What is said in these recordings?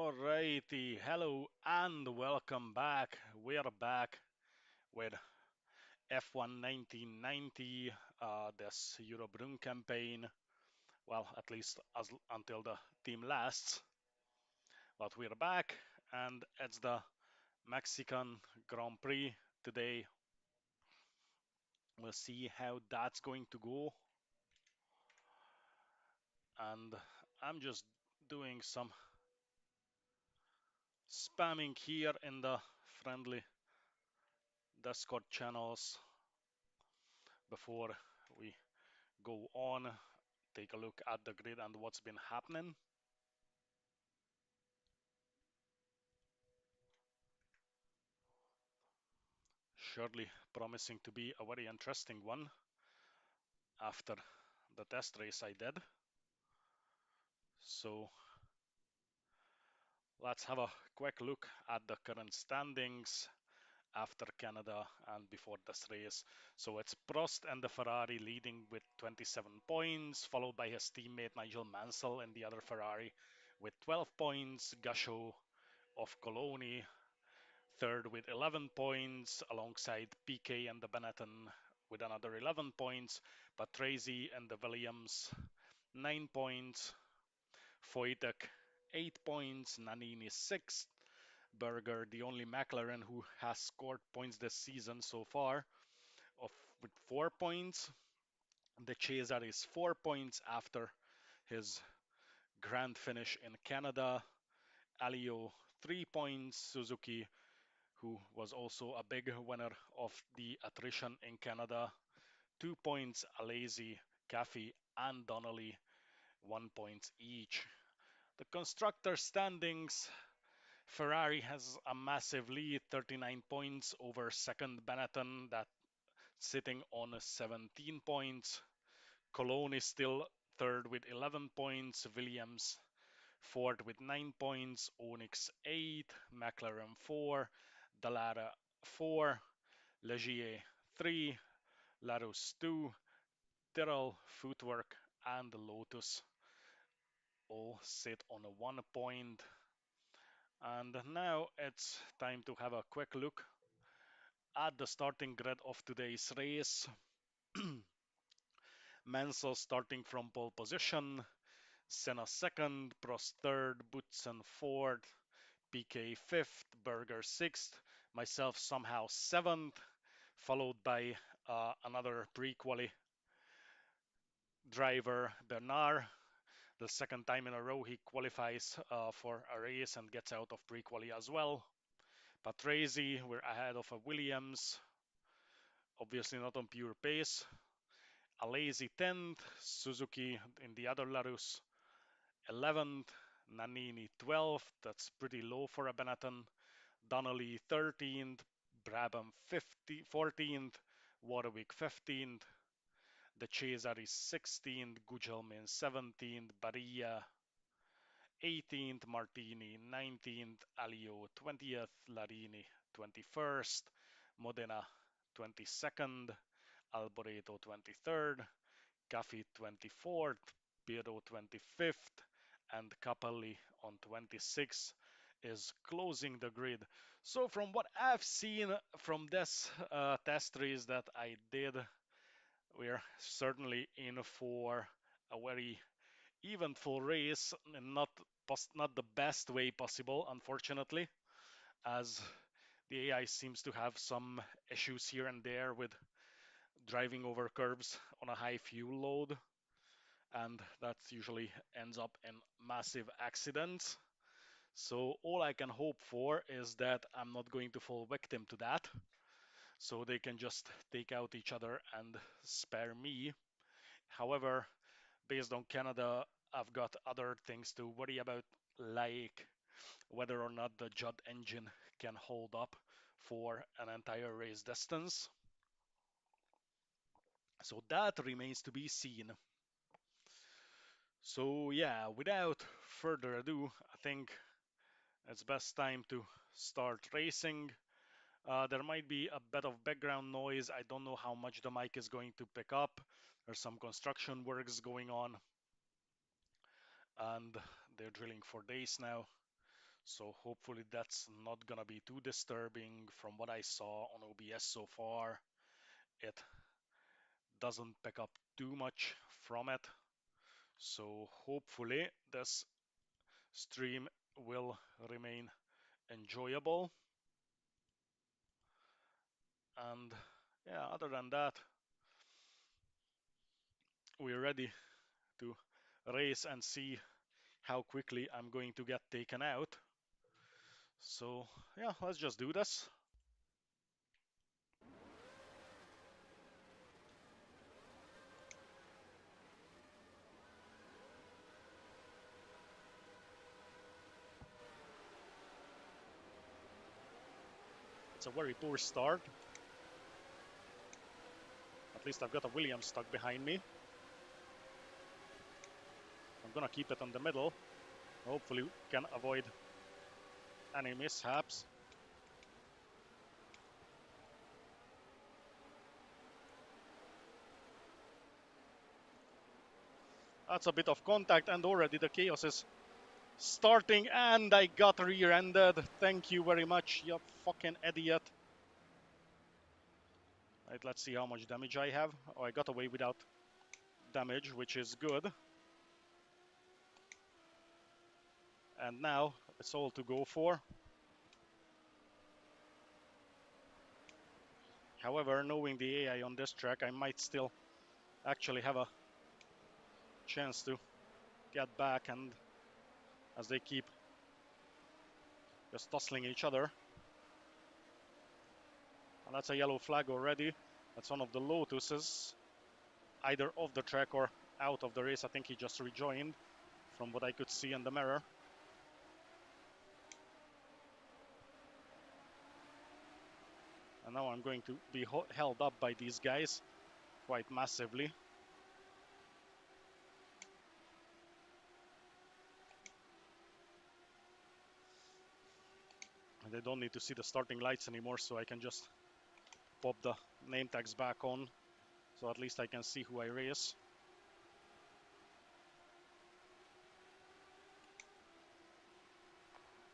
Alrighty, hello and welcome back. We're back with F1 1990, this Eurobrunn campaign. Well, at least until the team lasts. But we're back, and it's the Mexican Grand Prix today. We'll see how that's going to go. And I'm just doing some spamming here in the friendly Discord channels before we go on, take a look at the grid and what's been happening. Surely promising to be a very interesting one after the test race I did. So let's have a quick look at the current standings after Canada and before this race. So it's Prost and the Ferrari leading with 27 points, followed by his teammate Nigel Mansell in the other Ferrari with 12 points, Gasho of Coloni third with 11 points, alongside PK and the Benetton with another 11 points, Patrese and the Williams 9 points, Wojtek 8 points, Nannini 6, Berger the only McLaren who has scored points this season so far with 4 points. The Chaser is 4 points after his grand finish in Canada. Alio 3 points, Suzuki who was also a big winner of the attrition in Canada. 2 points, Alesi, Caffey, and Donnelly, 1 point each. The constructor standings, Ferrari has a massive lead, 39 points over second Benetton, that sitting on 17 points. Cologne is still third with 11 points, Williams fourth with 9 points, Onyx 8, McLaren 4, Dallara 4, Legier 3, Larus 2, Tyrrell, Footwork, and Lotus all sit on a 1 point. And now it's time to have a quick look at the starting grid of today's race. Mansell starting from pole position, Senna second, Prost third, Boutsen fourth, PK fifth, Berger sixth, myself somehow seventh, followed by another pre-quali driver, Bernard. The second time in a row he qualifies for a race and gets out of pre-quali as well. Patrese, we're ahead of a Williams, obviously not on pure pace. Alesi 10th, Suzuki in the other Larus 11th, Nannini 12th, that's pretty low for a Benetton. Donnelly 13th, Brabham 14th, Warwick 15th, the Chaser is 16th, Gugelmin 17th, Barilla 18th, Martini 19th, Alio 20th, Larini 21st, Modena 22nd, Alboreto 23rd, Caffi 24th, Piero 25th, and Capelli on 26th is closing the grid. So from what I've seen from this test race that I did, we're certainly in for a very eventful race, and not the best way possible, unfortunately, as the AI seems to have some issues here and there with driving over curbs on a high fuel load, and that usually ends up in massive accidents. So all I can hope for is that I'm not going to fall victim to that, so they can just take out each other and spare me. However, based on Canada, I've got other things to worry about, like whether or not the Judd engine can hold up for an entire race distance. So that remains to be seen. So yeah, without further ado, I think it's best time to start racing. There might be a bit of background noise. I don't know how much the mic is going to pick up. There's some construction works going on, and they're drilling for days now. So hopefully that's not gonna be too disturbing. From what I saw on OBS so far, it doesn't pick up too much from it. So hopefully this stream will remain enjoyable. And yeah, other than that, we're ready to race and see how quickly I'm going to get taken out. So yeah, let's just do this. It's a very poor start. At least I've got a Williams stuck behind me. I'm gonna keep it in the middle. Hopefully we can avoid any mishaps. That's a bit of contact, and already the chaos is starting, and I got rear-ended. Thank you very much, you fucking idiot. Right, let's see how much damage I have. Oh, I got away without damage, which is good. And now it's all to go for. However, knowing the AI on this track, I might still actually have a chance to get back, and as they keep just tussling each other. And that's a yellow flag already. That's one of the Lotuses, either off the track or out of the race. I think he just rejoined from what I could see in the mirror. And now I'm going to be held up by these guys quite massively. And they don't need to see the starting lights anymore, so I can just pop the name tags back on. So at least I can see who I race.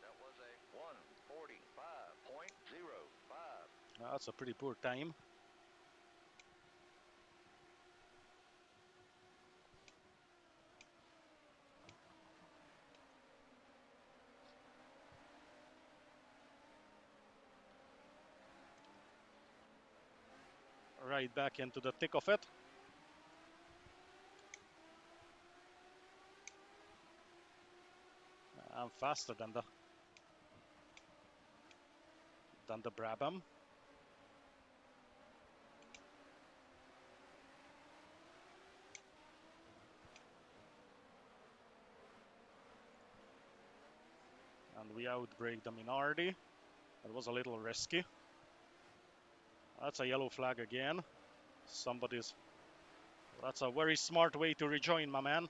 That was a 1:45.05. That's a pretty poor time. Right back into the thick of it. I'm faster than the Brabham. And we outbrake the Minardi. That was a little risky. That's a yellow flag again. Somebody's... That's a very smart way to rejoin, my man.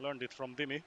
Learned it from Dimi.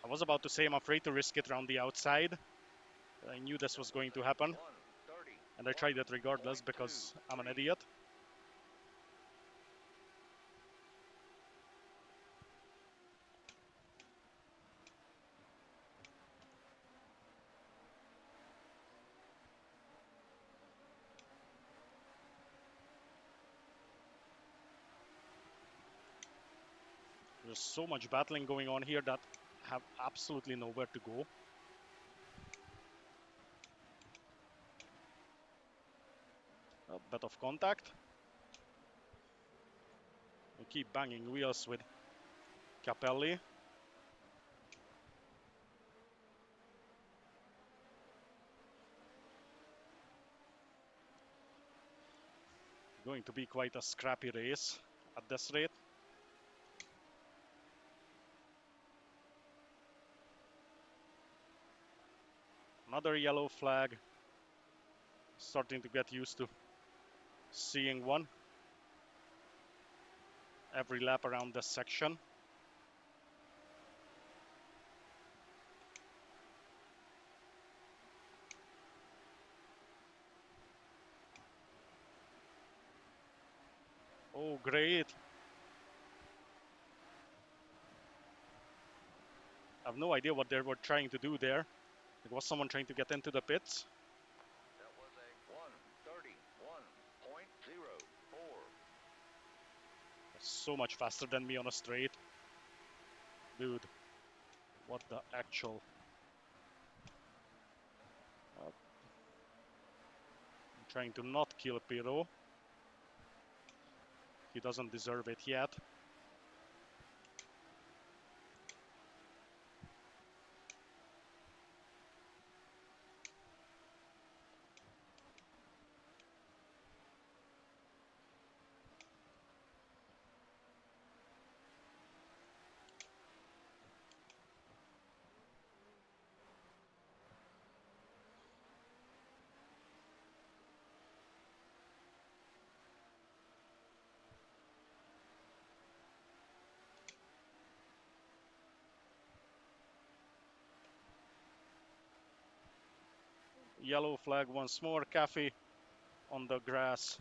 I was about to say I'm afraid to risk it around the outside. I knew this was going to happen. And I tried it regardless because I'm an idiot. There's so much battling going on here that I have absolutely nowhere to go. A bit of contact. We keep banging wheels with Capelli. Going to be quite a scrappy race at this rate. Another yellow flag. Starting to get used to seeing one every lap around this section. Oh, great. I have no idea what they were trying to do there. It was someone trying to get into the pits. That was a 1:31.04. So much faster than me on a straight. Dude, what the actual... I'm trying to not kill Piro. He doesn't deserve it yet. Yellow flag once more. Cafe on the grass.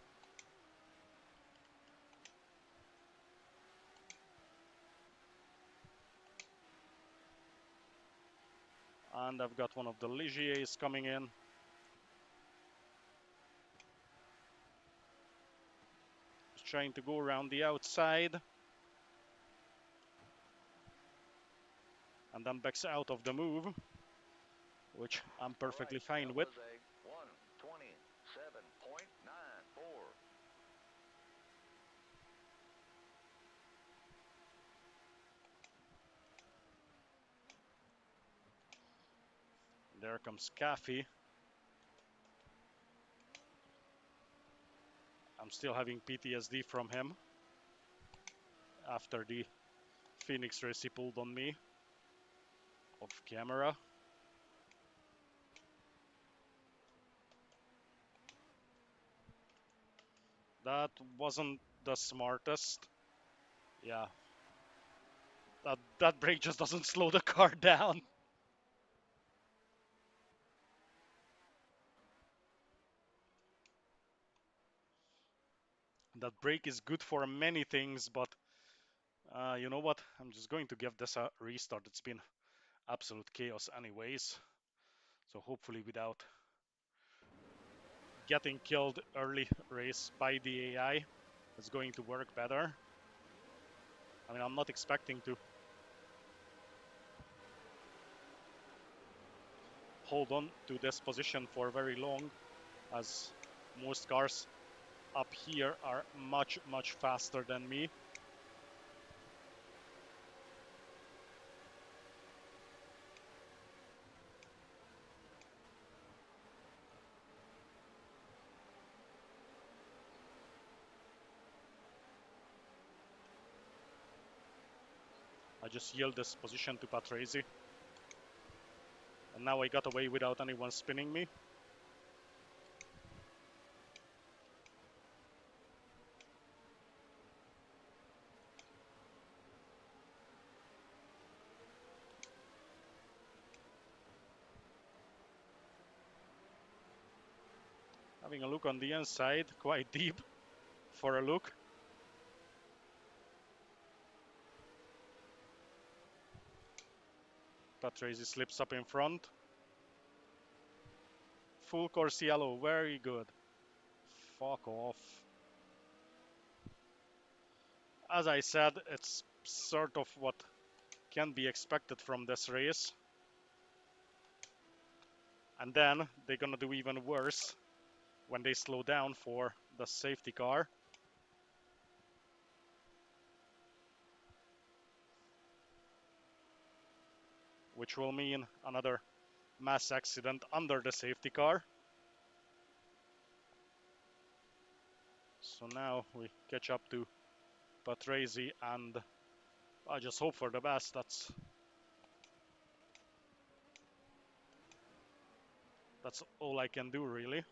And I've got one of the Ligiers coming in. Just trying to go around the outside. And then backs out of the move, which I'm perfectly fine with. That was a 1:27.94. There comes Cafe. I'm still having PTSD from him after the Phoenix race he pulled on me off camera. That wasn't the smartest. Yeah, that brake just doesn't slow the car down. That brake is good for many things, but you know what? I'm just going to give this a restart. It's been absolute chaos anyways. So hopefully without getting killed early race by the AI, it's going to work better. I mean, I'm not expecting to hold on to this position for very long, as most cars up here are much, much faster than me. I just yield this position to Patrese. And now I got away without anyone spinning me. Having a look on the inside, quite deep for a look. Patrese slips up in front. Full course yellow, very good. Fuck off. As I said, it's sort of what can be expected from this race. And then they're gonna do even worse when they slow down for the safety car. Which will mean another mass accident under the safety car. So now we catch up to Patrese, and I just hope for the best. That's That's all I can do, really.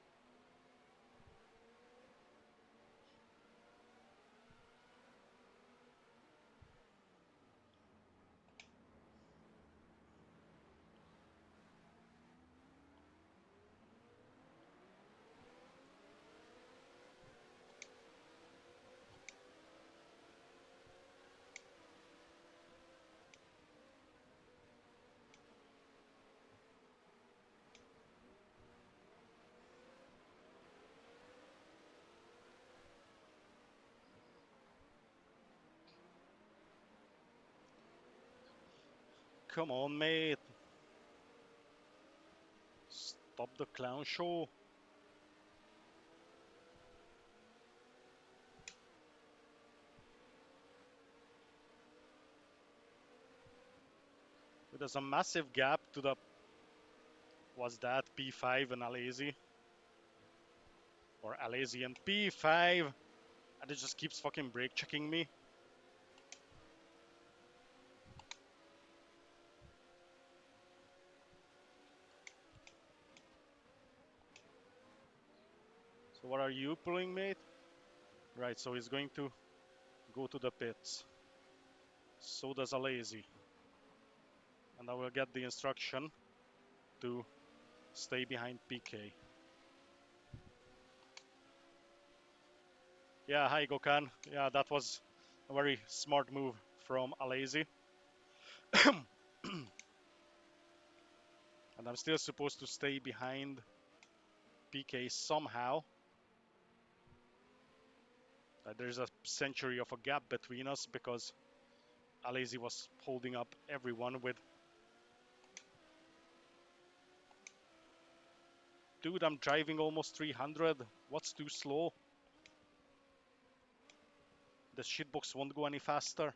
Come on, mate. Stop the clown show. There's a massive gap to the... Was that P5 and Alazi? Or Alazi and P5? And it just keeps fucking brake checking me. So what are you pulling, mate? Right, so he's going to go to the pits. So does Alazi. And I will get the instruction to stay behind PK. Yeah, hi Gokan. Yeah, that was a very smart move from Alazi. And I'm still supposed to stay behind PK somehow. There's a century of a gap between us because Alazi was holding up everyone with... Dude, I'm driving almost 300. What's too slow? The shitbox won't go any faster.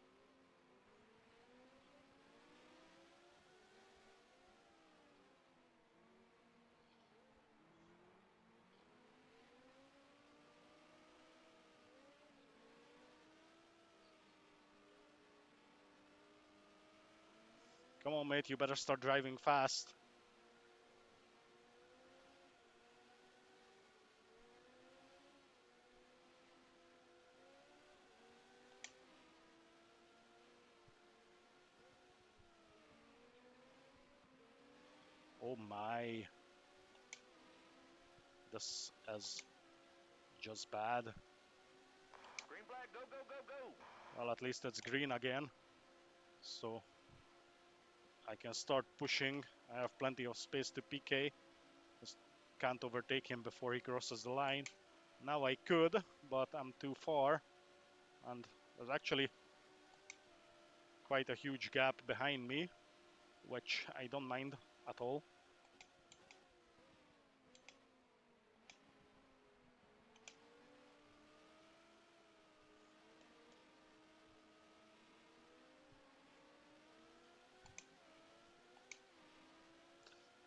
Come on, mate, you better start driving fast. Oh my. This is just bad. Green flag, go, go, go, go. Well, at least it's green again. So I can start pushing. I have plenty of space to PK. Just can't overtake him before he crosses the line. Now I could, but I'm too far. And there's actually quite a huge gap behind me, which I don't mind at all.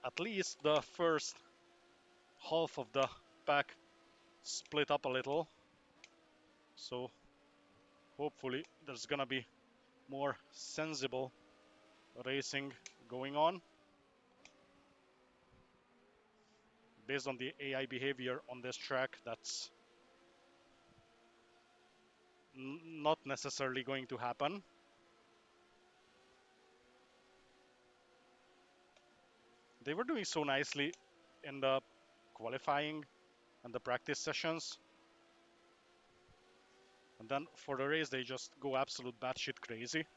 At least the first half of the pack split up a little. So hopefully there's gonna be more sensible racing going on. Based on the AI behavior on this track, that's not necessarily going to happen. They were doing so nicely in the qualifying and the practice sessions. And then for the race, they just go absolute batshit crazy. It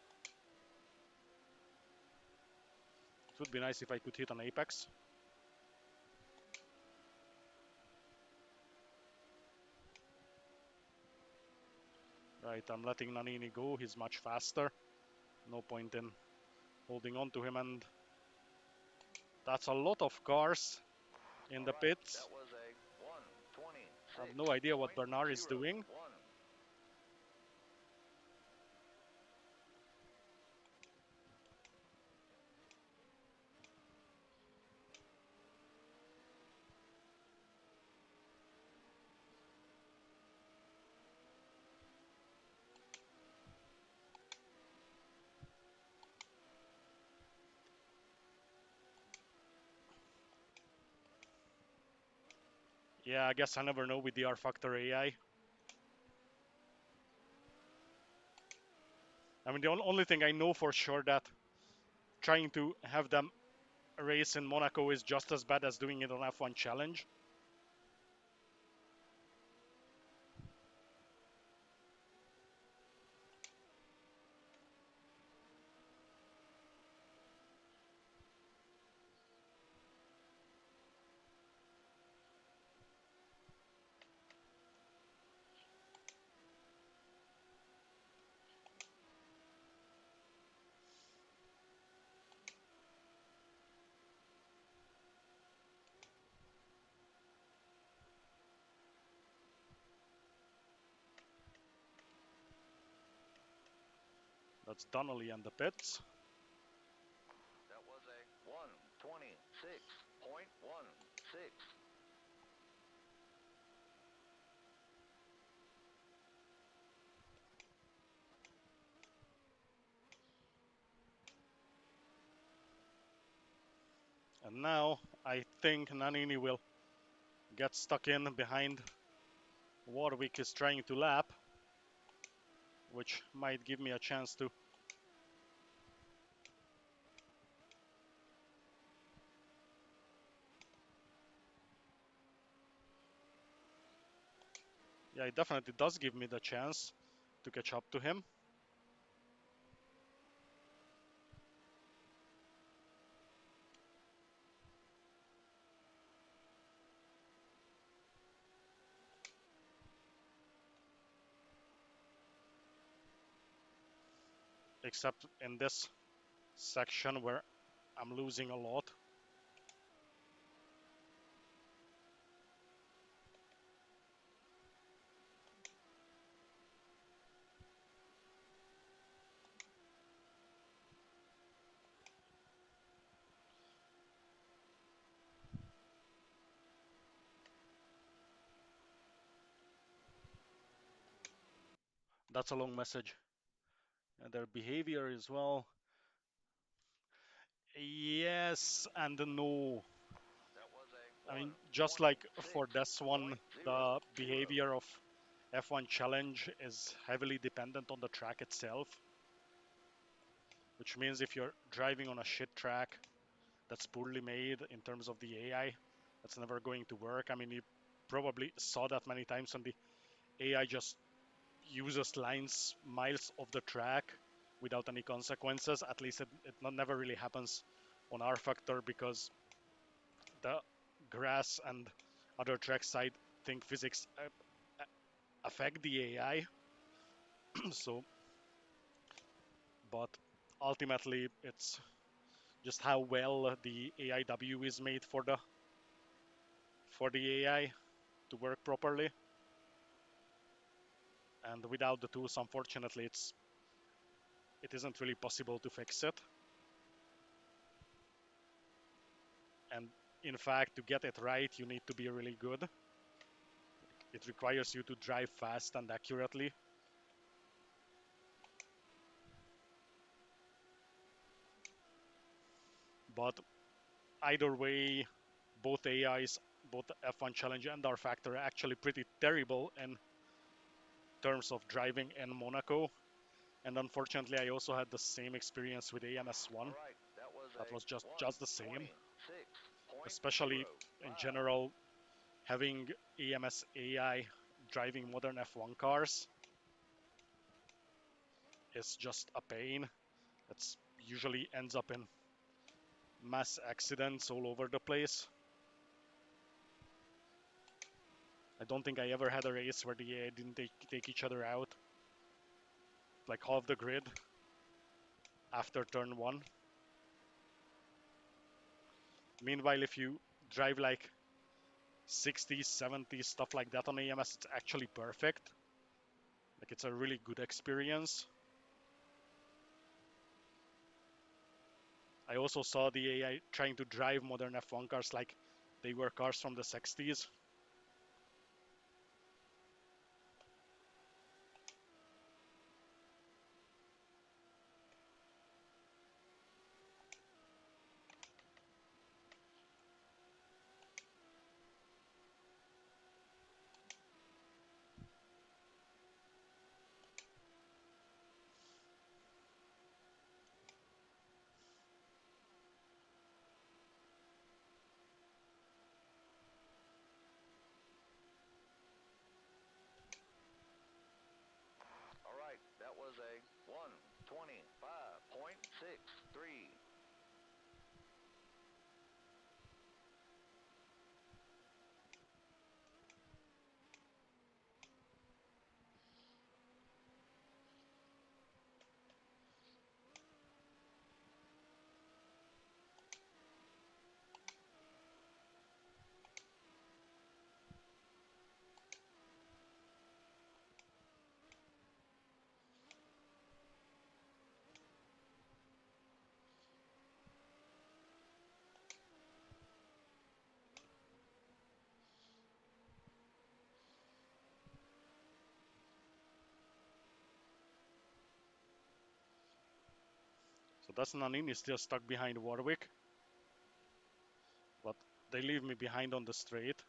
would be nice if I could hit an apex. Right, I'm letting Nanini go. He's much faster. No point in holding on to him. And that's a lot of cars in the pits. That was a I have no idea what Bernard is 126.01. doing. Yeah, I guess I never know with the rFactor AI. I mean, the only thing I know for sure that trying to have them race in Monaco is just as bad as doing it on F1 Challenge. That's Donnelly and the pits. That was a 126.16. And now I think Nannini will get stuck in behind Warwick is trying to lap, which might give me a chance to. Yeah, it definitely does give me the chance to catch up to him. Except in this section where I'm losing a lot. That's a long message. And their behavior as well. Yes and no. That was I a mean, just like for this one, 126.00. the behavior of F1 Challenge is heavily dependent on the track itself, which means if you're driving on a shit track that's poorly made in terms of the AI, that's never going to work. I mean, you probably saw that many times when the AI just uses lines miles off the track without any consequences. At least it never really happens on rFactor because the grass and other trackside think physics affect the AI. So, but ultimately, it's just how well the AIW is made for the AI to work properly. And without the tools, unfortunately, it isn't really possible to fix it. And in fact, to get it right, you need to be really good. It requires you to drive fast and accurately. But either way, both AIs, both F1 Challenge and rFactor, are actually pretty terrible in terms of driving in Monaco. And unfortunately, I also had the same experience with AMS1. All right, that was That a was just the same. Especially in 126.05. general, having AMS AI driving modern F1 cars is just a pain. It's usually ends up in mass accidents all over the place. I don't think I ever had a race where the AI didn't take each other out, like half the grid after turn one. Meanwhile, if you drive like 60s, 70s, stuff like that on AMS, it's actually perfect. Like, it's a really good experience. I also saw the AI trying to drive modern F1 cars like they were cars from the 60s. So that's Nanini still stuck behind Warwick. But they leave me behind on the straight.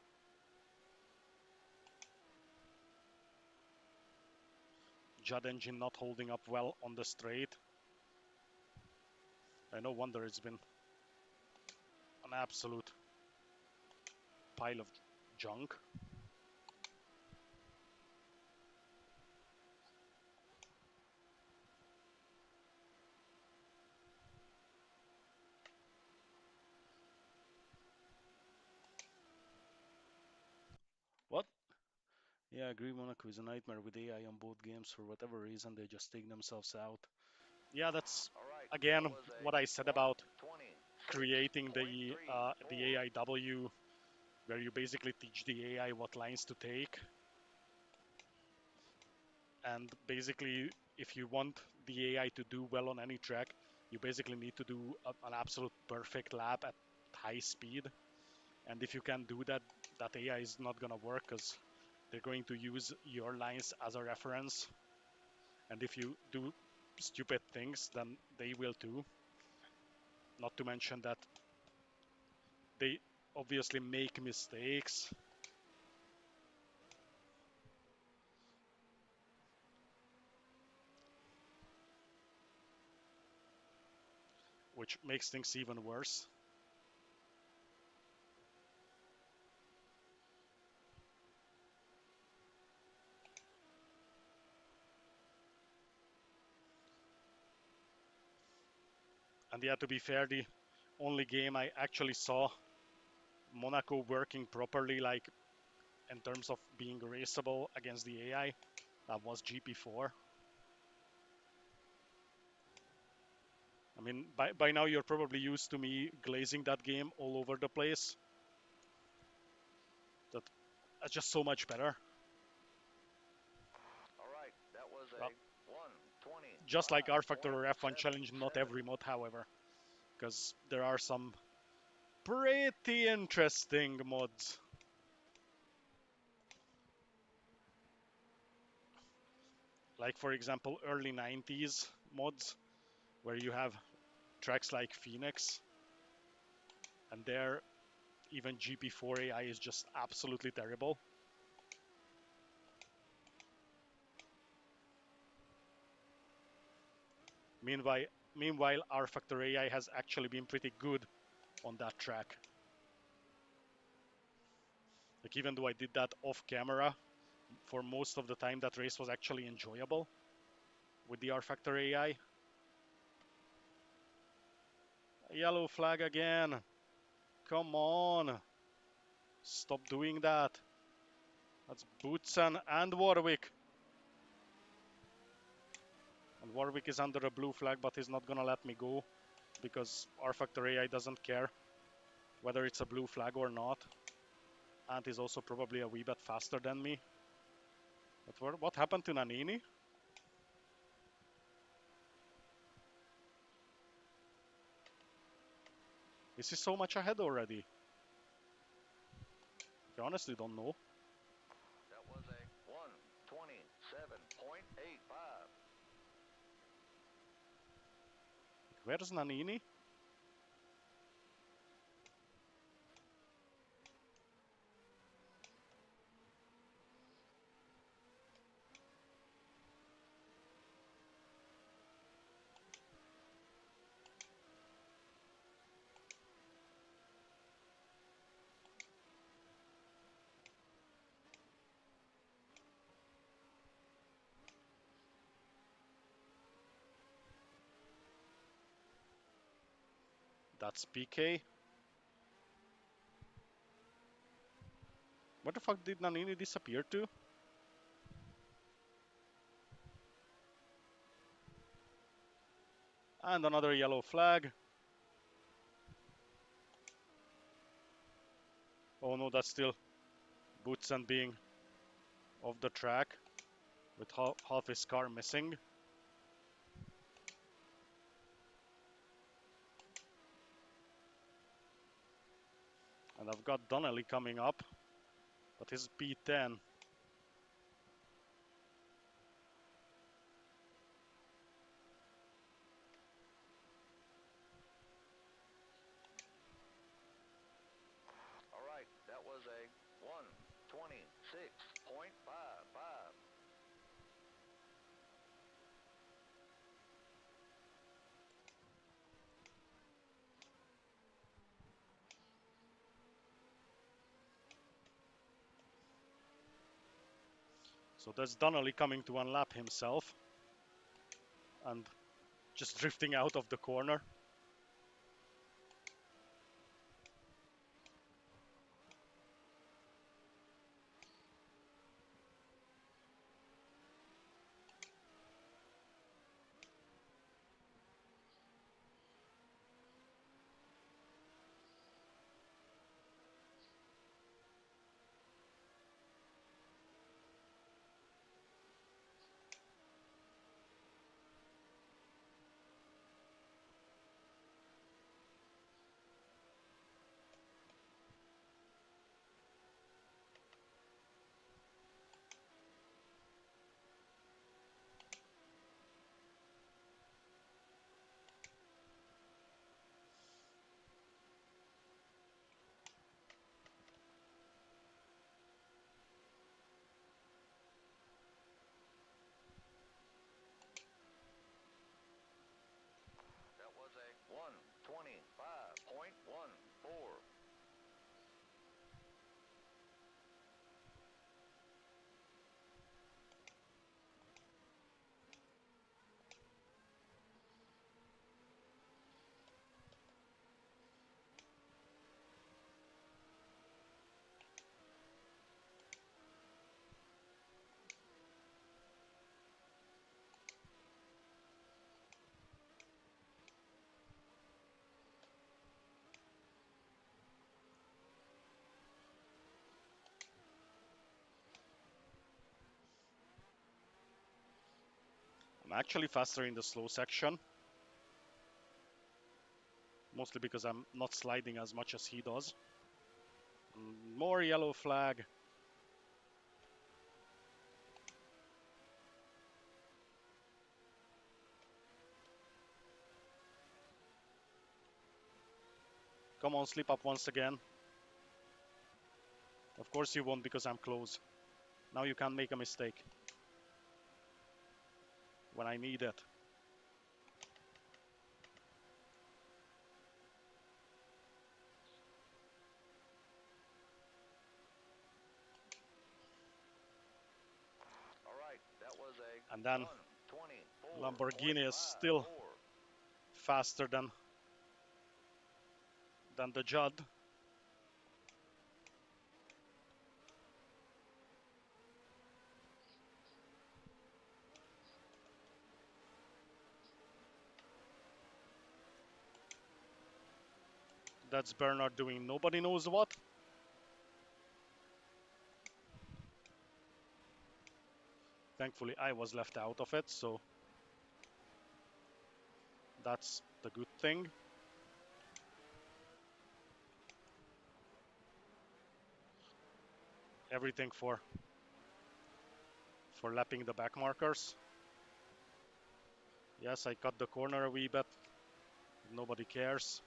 Judd engine not holding up well on the straight. No wonder it's been an absolute pile of junk. What? Yeah, I agree. Monaco is a nightmare with AI on both games. For whatever reason, they just take themselves out. Yeah, that's All right, again that was a what I said about 126.34. creating the AIW, where you basically teach the AI what lines to take, and basically, if you want the AI to do well on any track, you basically need to do an absolute perfect lap at high speed. And if you can't do that, that AI is not gonna work because they're going to use your lines as a reference. And if you do stupid things, then they will too. Not to mention that they obviously make mistakes, which makes things even worse. And yeah, to be fair, the only game I actually saw Monaco working properly, like in terms of being raceable against the AI, that was GP4. I mean, by now you're probably used to me glazing that game all over the place. That's just so much better. All right, that was Well, a just like rFactor or F1 Challenge, not 125.77. every mod, however, because there are some pretty interesting mods. Like, for example, early 90s mods, where you have tracks like Phoenix, and there, even GP4 AI is just absolutely terrible. Meanwhile, meanwhile, rFactor AI has actually been pretty good on that track. Like, even though I did that off camera, for most of the time that race was actually enjoyable with the rFactor AI. Yellow flag again. Come on. Stop doing that. That's Bootsen and Warwick. And Warwick is under a blue flag, but he's not gonna let me go because rFactor AI doesn't care whether it's a blue flag or not. And he's also probably a wee bit faster than me. But what happened to Nanini? Is he so much ahead already? I honestly don't know. That was a 127.85. Where's Nanini? That's PK. Where the fuck did Nanini disappear to? And another yellow flag. Oh no, that's still Bootsen being off the track with half his car missing. And I've got Donnelly coming up, but he's P10. So that's Donnelly coming to unlap himself and just drifting out of the corner. That was a 125.14. I'm actually faster in the slow section, mostly because I'm not sliding as much as he does. More yellow flag. Come on, slip up once again. Of course you won't because I'm close. Now you can't make a mistake when I need it. All right, that was a And then 124.54. Lamborghini is still faster than the Judd. That's Bernard doing nobody knows what. Thankfully, I was left out of it, so that's the good thing. Everything for lapping the back markers. Yes, I cut the corner a wee bit. Nobody cares.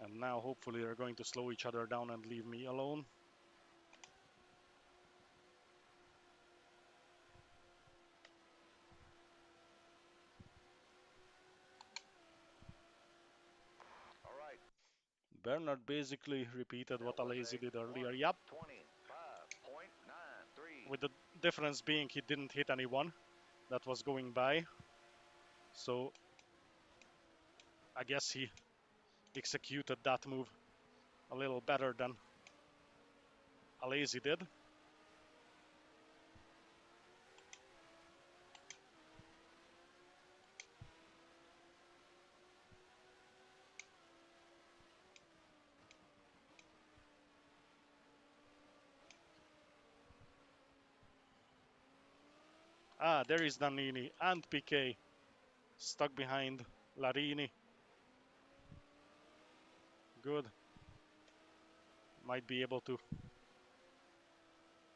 And now hopefully they're going to slow each other down and leave me alone. All right. Bernard basically repeated what That was Alesi a did earlier. Yep, 125.93. with the difference being he didn't hit anyone that was going by. So I guess he executed that move a little better than Alesi did. Ah, there is Nannini and Piquet stuck behind Larini. Good. Might be able to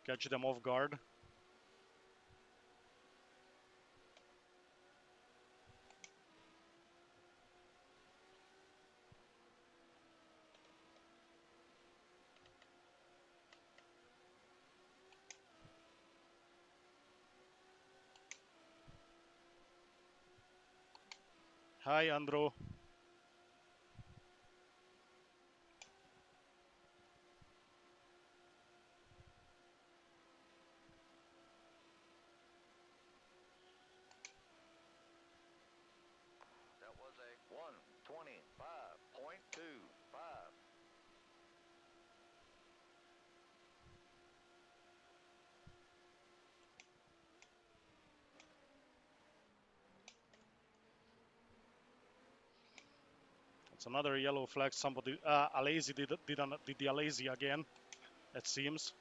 catch them off guard. Hi, Andro. That was a 125.25. It's another yellow flag. Somebody, Alazy did the Alazy again, it seems.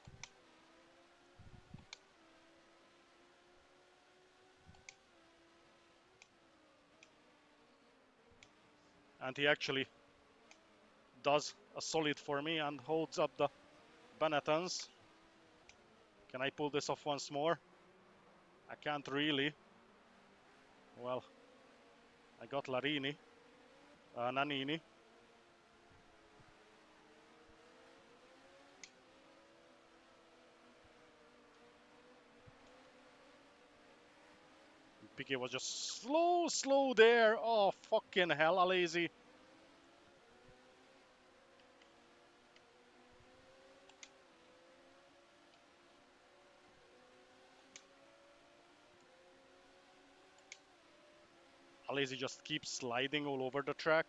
And he actually does a solid for me and holds up the Benettons. Can I pull this off once more? I can't really. Well, I got Larini, Nannini. Piquet was just slow there. Oh, fucking hell, Alazy. Alazy just keeps sliding all over the track.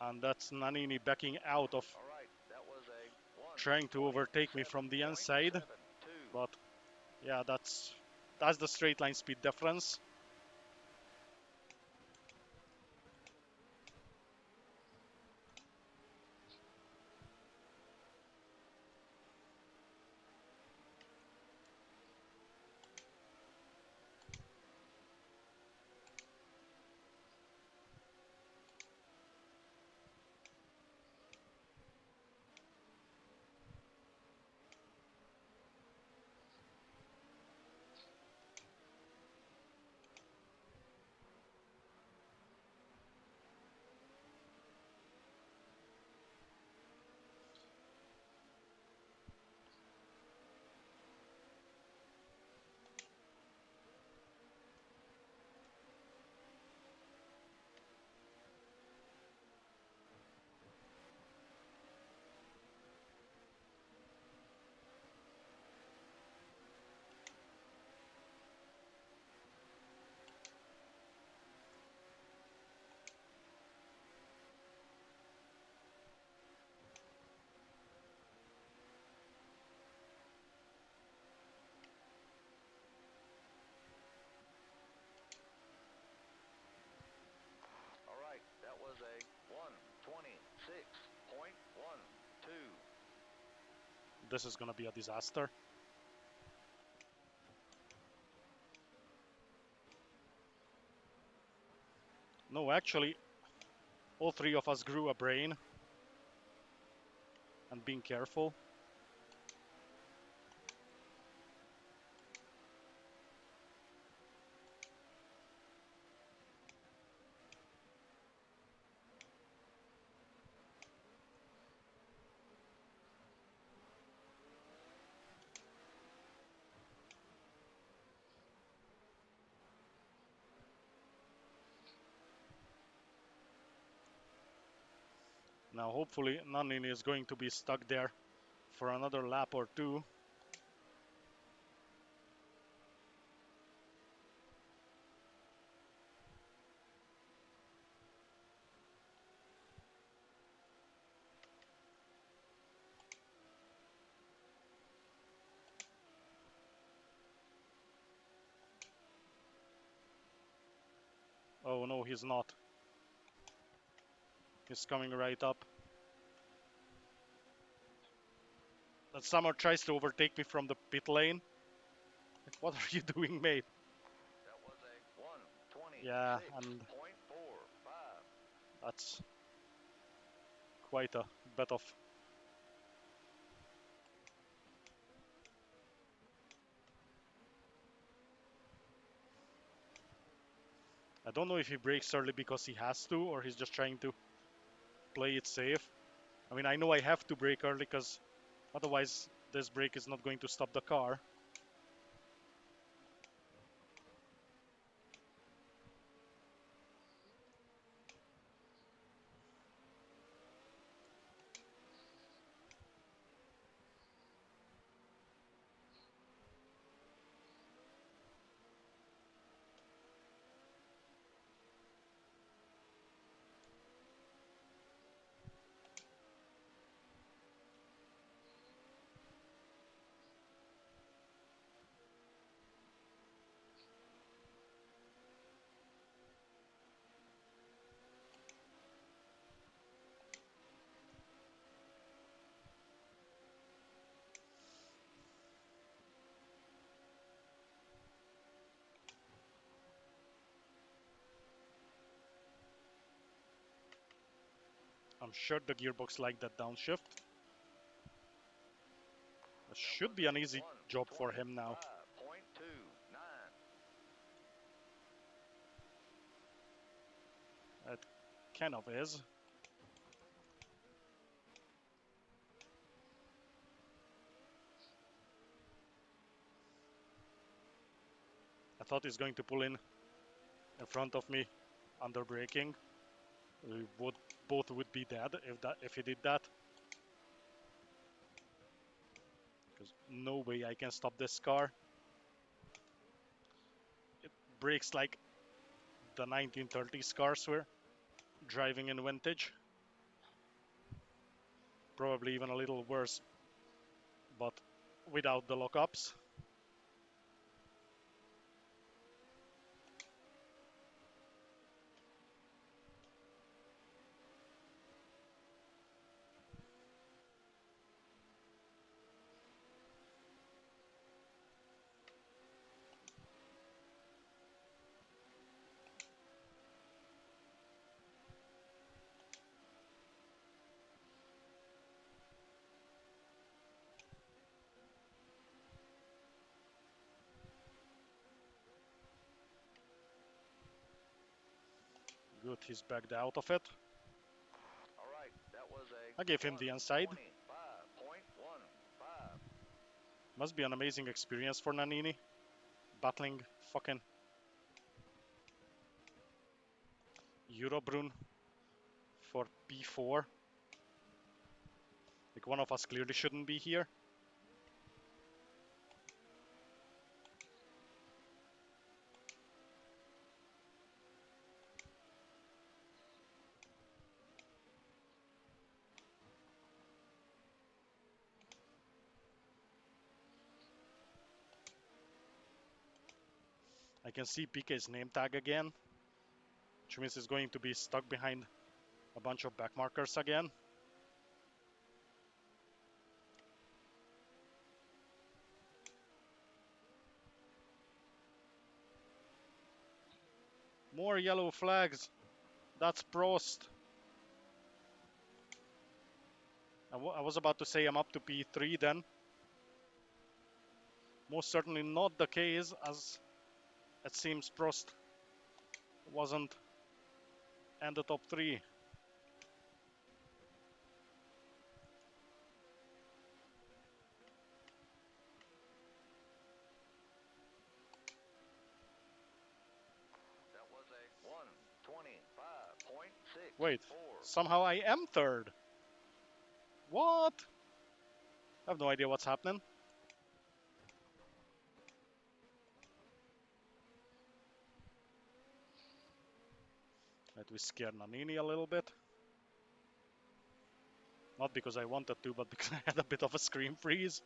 And that's Nannini backing out of All right, that was a trying to overtake me from the inside. 127.72. But yeah, that's the straight line speed difference. All right, that was a 126.12. This is gonna be a disaster. No, actually, all three of us grew a brain and being careful. Now, hopefully, Nannini is going to be stuck there for another lap or two. Oh no, he's not. He's coming right up. That Summer tries to overtake me from the pit lane. Like, what are you doing, mate? That was a Yeah, and 126.45. that's quite a bit of. I don't know if he breaks early because he has to, or he's just trying to play it safe. I mean, I know I have to break early because Otherwise, this brake is not going to stop the car. I'm sure the gearbox liked that downshift. It should be an easy job for him now. 125.29. It kind of is. I thought he's going to pull in front of me under braking. We would both would be dead if he did that. Because no way I can stop this car. It brakes like the 1930s cars were driving in vintage. Probably even a little worse, but without the lockups. Good, he's backed out of it. All right, that was a I gave him the inside. 125.15. Must be an amazing experience for Nannini. Battling fucking Eurobrun for P4. Like, one of us clearly shouldn't be here. I can see PK's name tag again, which means he's going to be stuck behind a bunch of back markers again. More yellow flags. That's Prost. I was about to say I'm up to P3 then. Most certainly not the case, as it seems Prost wasn't in the top 3. That was a 125.64. Wait, somehow I am 3rd. What? I have no idea what's happening. Let me scare Nannini a little bit. Not because I wanted to, but because I had a bit of a screen freeze.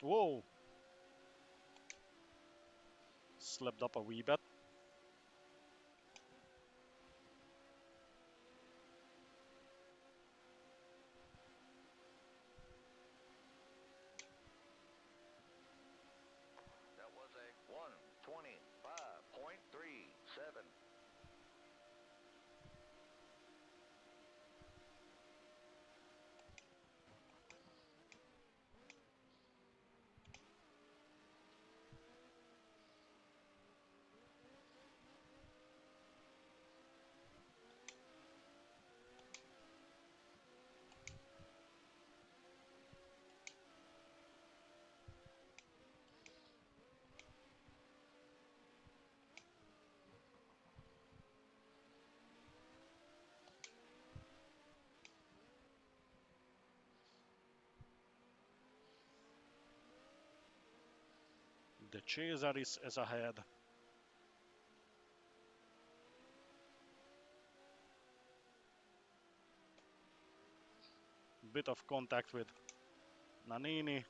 Whoa! Slipped up a wee bit. That was a 125.37. The chaser is ahead. Bit of contact with Nannini.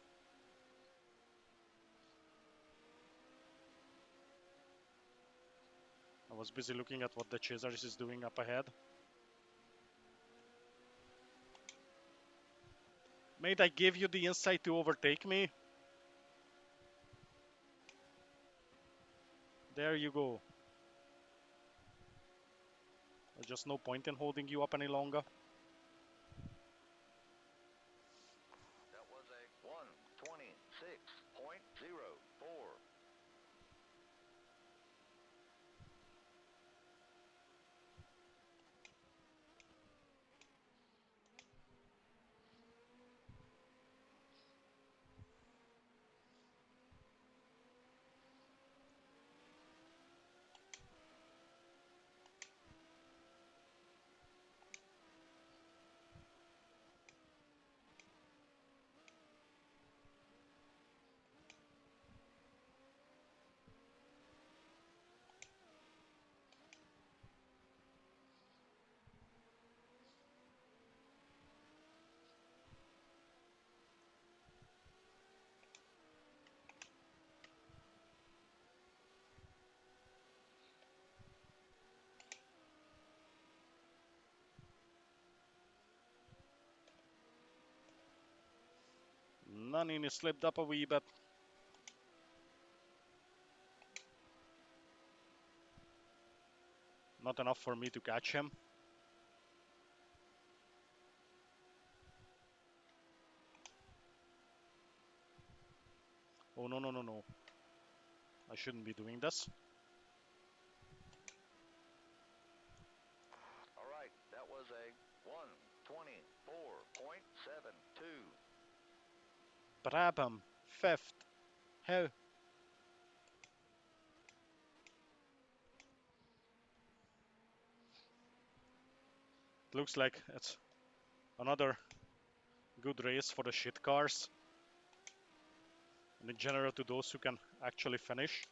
I was busy looking at what the chaser is doing up ahead. Mate, I gave you the insight to overtake me. There you go. There's just no point in holding you up any longer. That was a 126.04. Nannini slipped up a wee bit. Not enough for me to catch him. Oh, no, no, no, no. I shouldn't be doing this. All right, that was a 124.72. Brabham, fifth. How? It looks like it's another good race for the shit cars. And in general to those who can actually finish.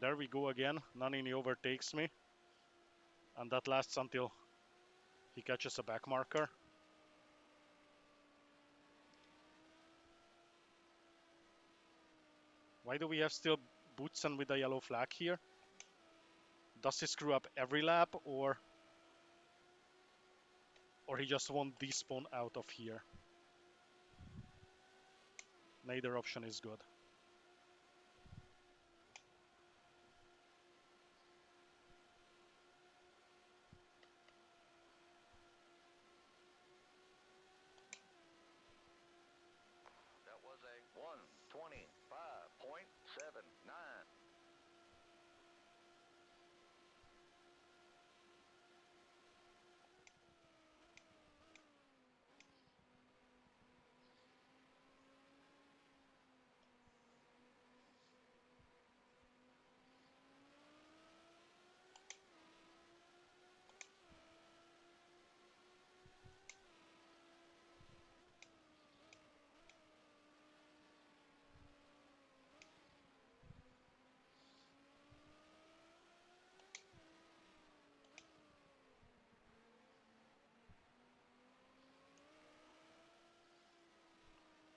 There we go again. Nannini overtakes me. And that lasts until he catches a back marker. Why do we have still Bootsen with a yellow flag here? Does he screw up every lap or he just won't despawn out of here? Neither option is good. That was a 125.79.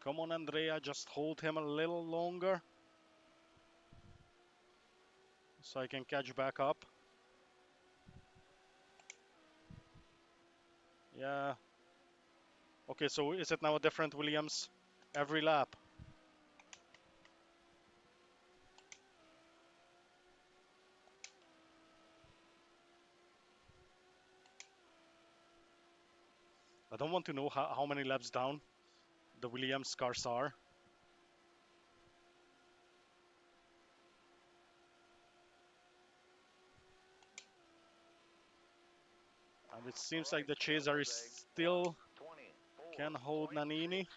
Come on, Andrea, just hold him a little longer so I can catch back up. Yeah. Okay, so is it now a different Williams every lap? I don't want to know how many laps down the Williams cars are. And it seems like the chaser is still can hold Nannini.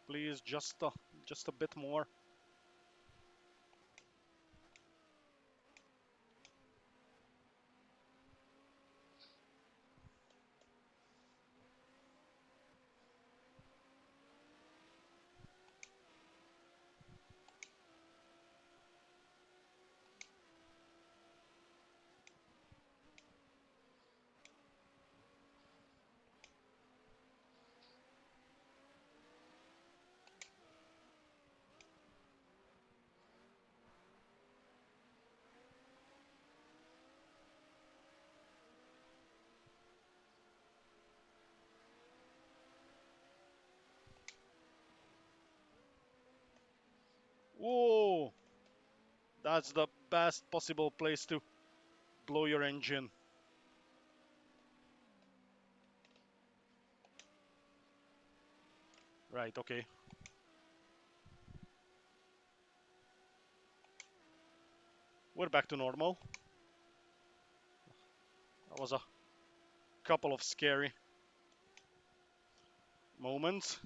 Please, just a bit more. Whoa! That's the best possible place to blow your engine. Right, okay. We're back to normal. That was a couple of scary moments.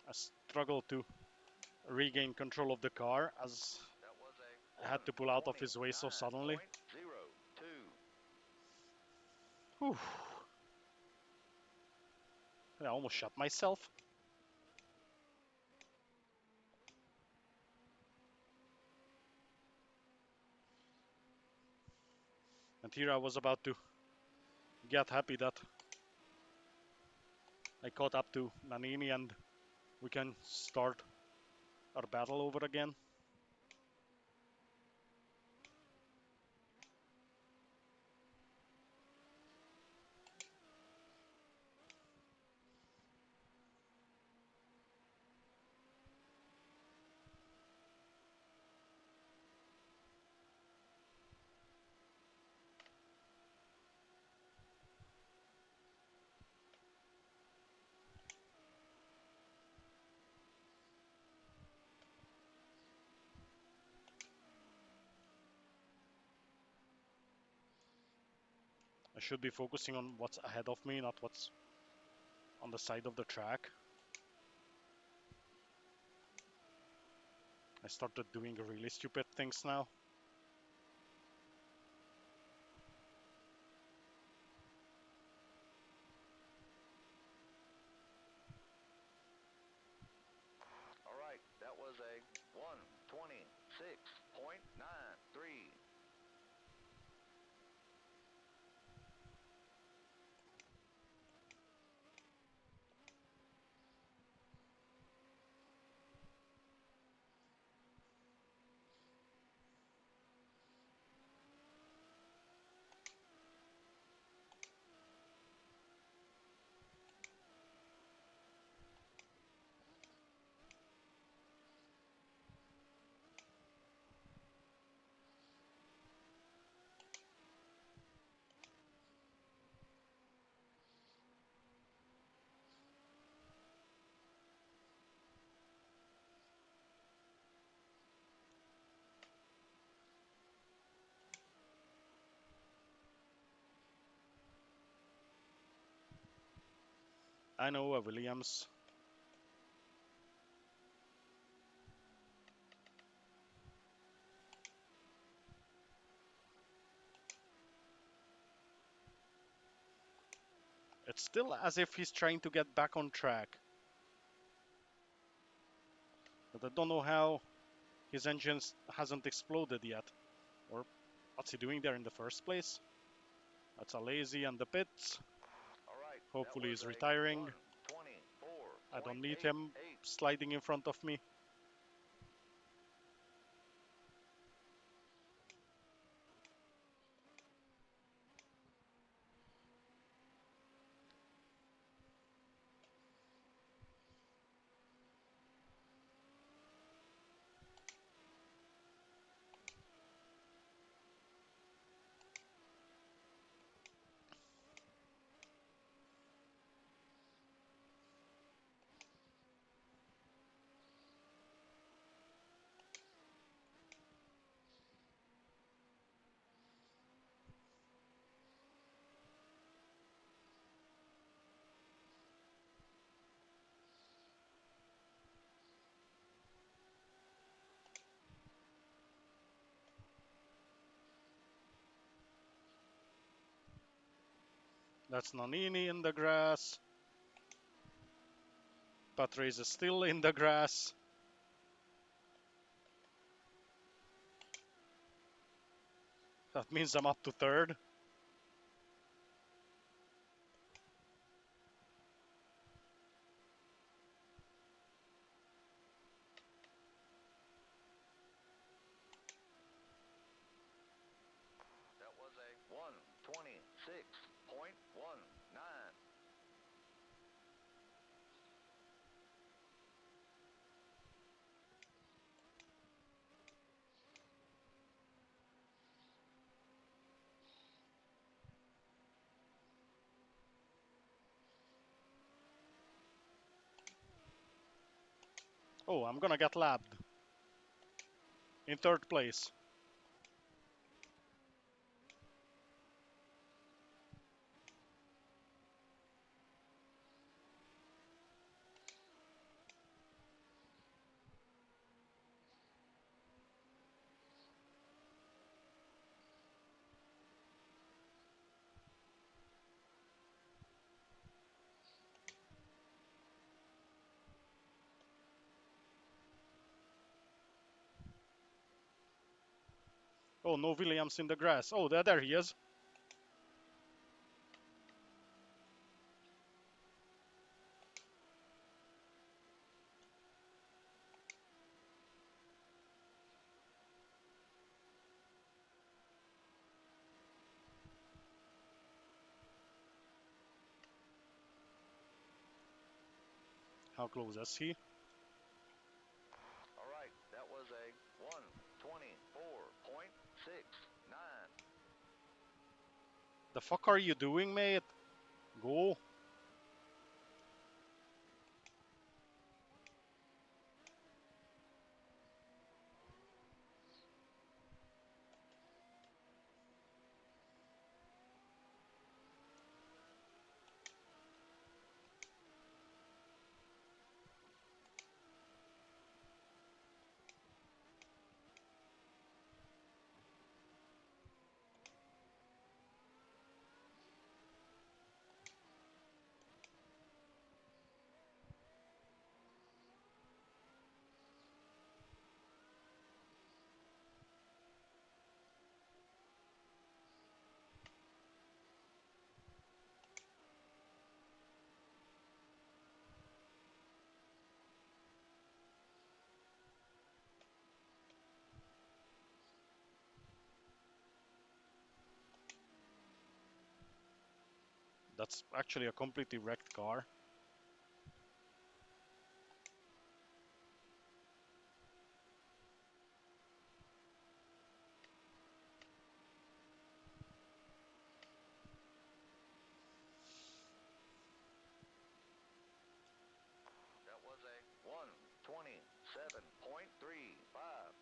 I struggled to regain control of the car as I had to pull out of his way so suddenly. Whew. I almost shot myself. And here I was about to get happy that I caught up to Nannini and we can start our battle over again. I should be focusing on what's ahead of me, not what's on the side of the track. I started doing really stupid things now. All right, that was a 126.93. I know a Williams. It's still as if he's trying to get back on track. But I don't know how his engine hasn't exploded yet. Or what's he doing there in the first place? That's a lazy on the pits. All right, that Hopefully was he's a retiring. I don't need him 124.88. sliding in front of me. That's Nonini in the grass. Patrese is still in the grass. That means I'm up to third. That was a 126.19. Oh, I'm gonna get lapped in third place. Oh, no Williams in the grass. Oh, there he is. How close is he? All right, that was a 124.69. The fuck are you doing, mate? Go. That's actually a completely wrecked car. That was a 127.35.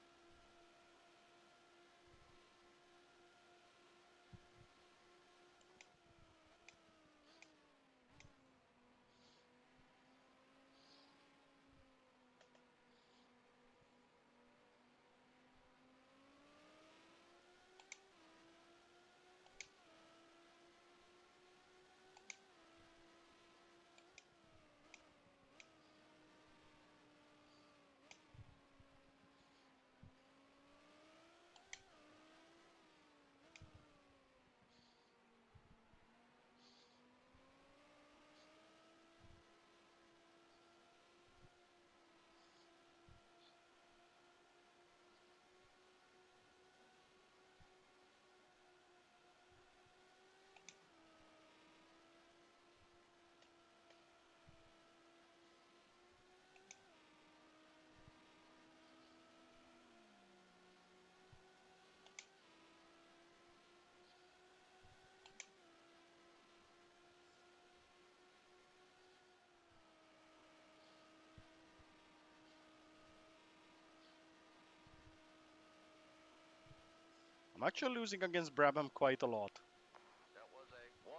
I'm actually losing against Brabham quite a lot. That was a 124.30.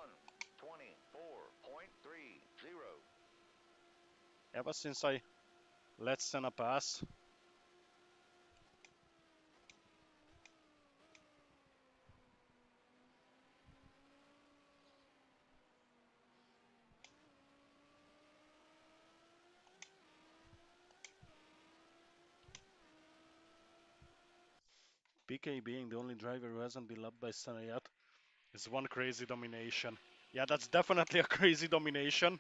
Ever since I let Senna pass. PK being the only driver who hasn't been lapped by Senna yet is one crazy domination. Yeah, that's definitely a crazy domination.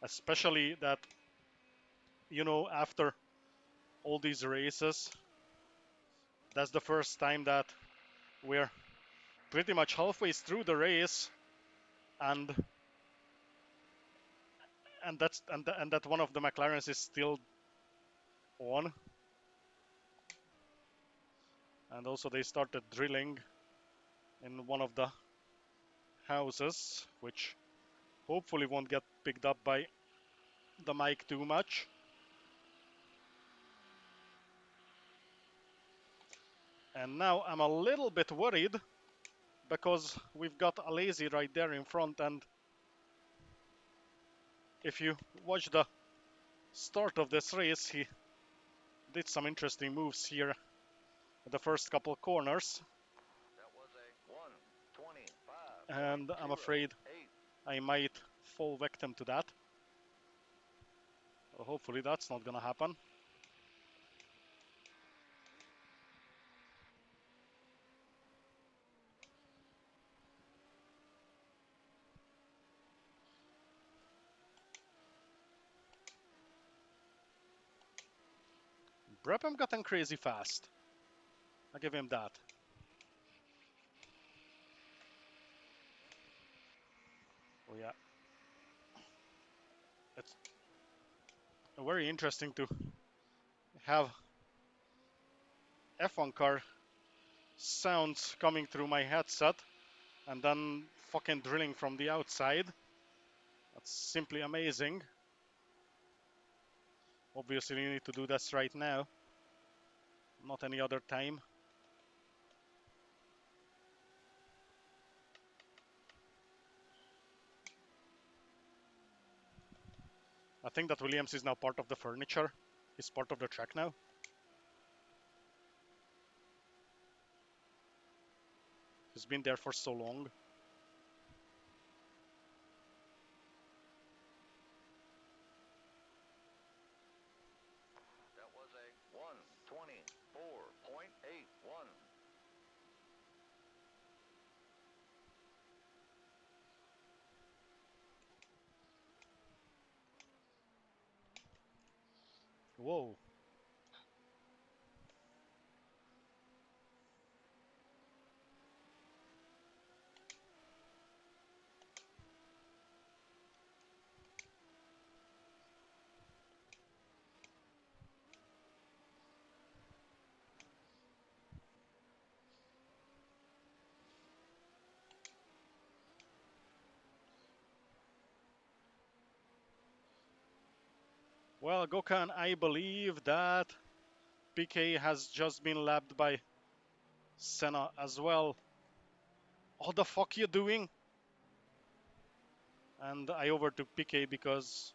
Especially that, after all these races, that's the first time that we're pretty much halfway through the race, and that one of the McLarens is still on. And also they started drilling in one of the houses, which hopefully won't get picked up by the mic too much. And now I'm a little bit worried because we've got a lazy right there in front, and if you watch the start of this race, he did some interesting moves here at the first couple of corners. That was a 125.08. And I'm afraid I might fall victim to that. Well, hopefully that's not gonna happen. Brabham gotten crazy fast. I give him that. Oh yeah. It's very interesting to have F1 car sounds coming through my headset and then fucking drilling from the outside. That's simply amazing. Obviously you need to do this right now, not any other time. I think that Williams is now part of the furniture. He's part of the track now. He's been there for so long. That was a 124.81. Whoa. Well, Gokhan, I believe that PK has just been lapped by Senna as well. What the fuck you doing? And I overtook PK because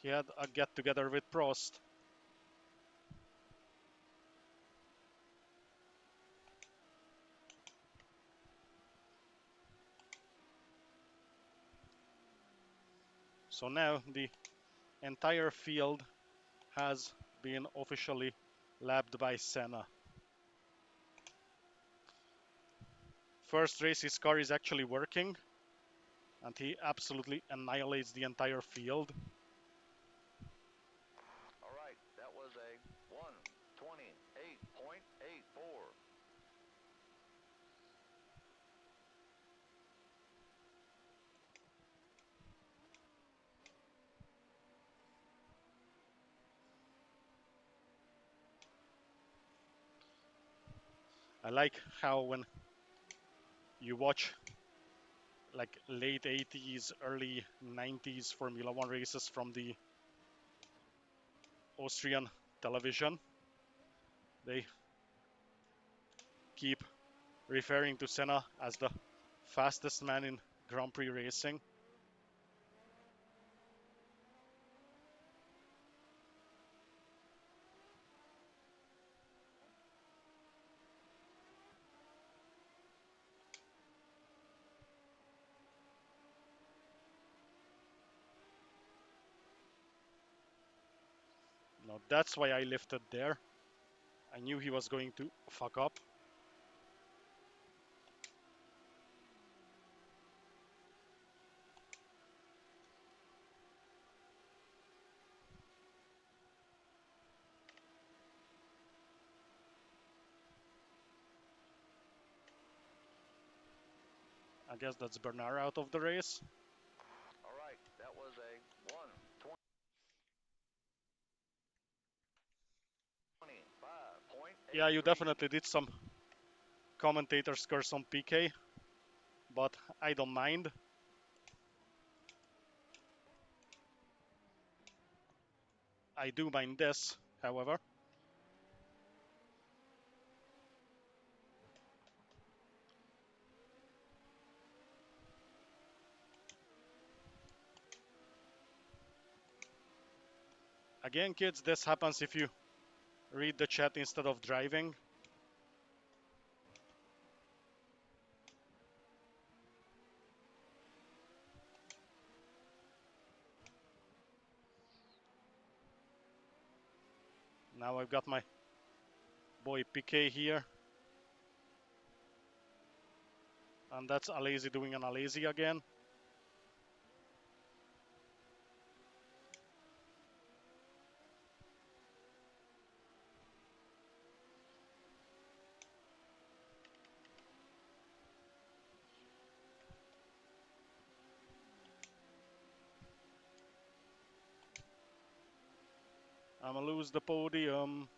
he had a get together with Prost. So now the entire field has been officially lapped by Senna. First race, his car is actually working, and he absolutely annihilates the entire field. All right, that was a 128.84. I like how when you watch like late 80s, early 90s Formula One races from the Austrian television, They keep referring to Senna as the fastest man in Grand Prix racing. Now that's why I lifted there. I knew he was going to fuck up. I guess that's Bernard out of the race. All right, that was a 125.83. Yeah, you definitely did some commentators curse on PK, but I don't mind. I do mind this, however. Again, kids, this happens if you read the chat instead of driving. Now I've got my boy PK here. And that's Alazy doing an Alazy again. I'm gonna lose the podium.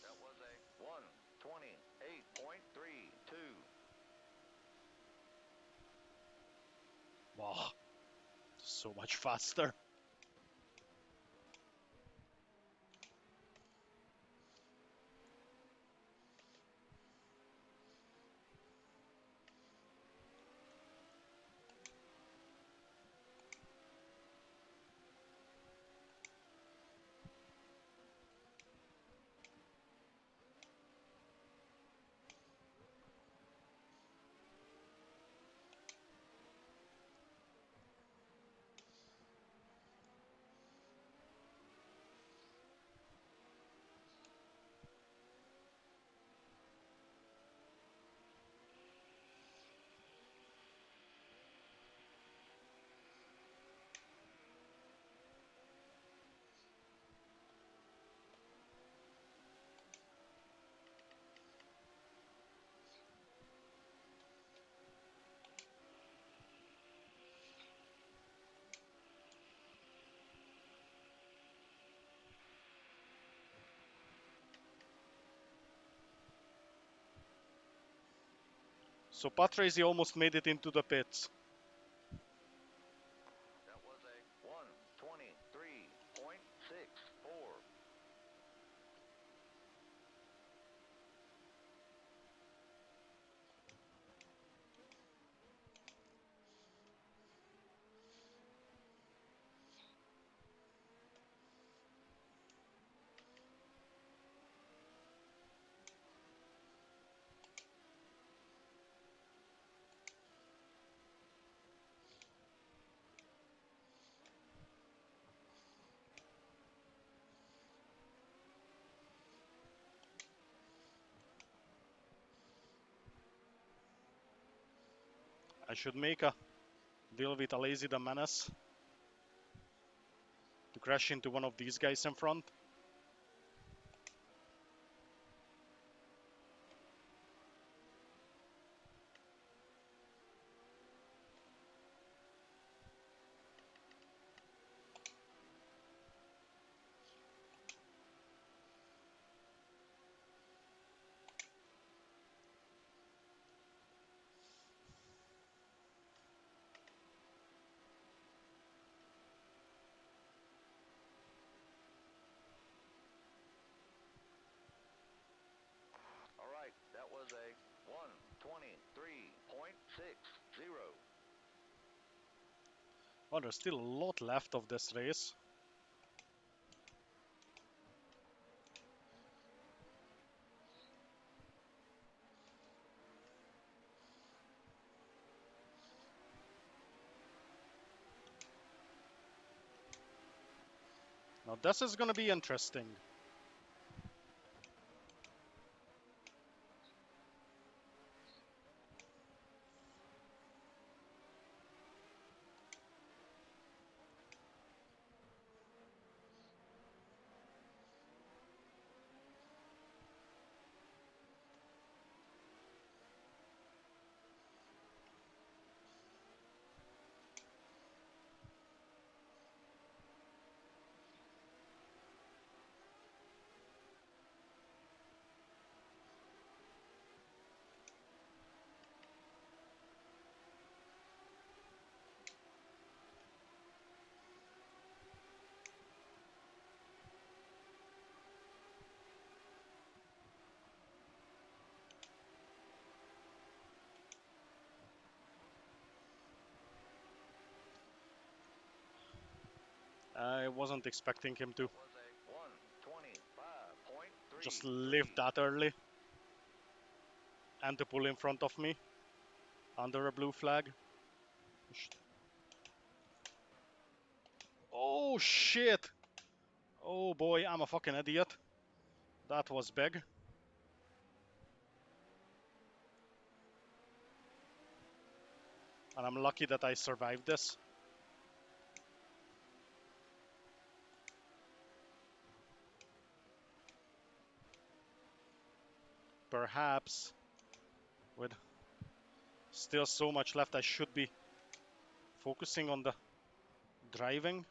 That was a 128.32. Wow, so much faster. So Patrese almost made it into the pits. That was a 123.64. I should make a deal with Alazy the Menace to crash into one of these guys in front. Oh, there's still a lot left of this race. Now this is gonna be interesting. I wasn't expecting him to Was a 125.33. just live that early and to pull in front of me under a blue flag. Oh shit! Oh boy, I'm a fucking idiot. That was big. And I'm lucky that I survived this. Perhaps with still so much left, I should be focusing on the driving.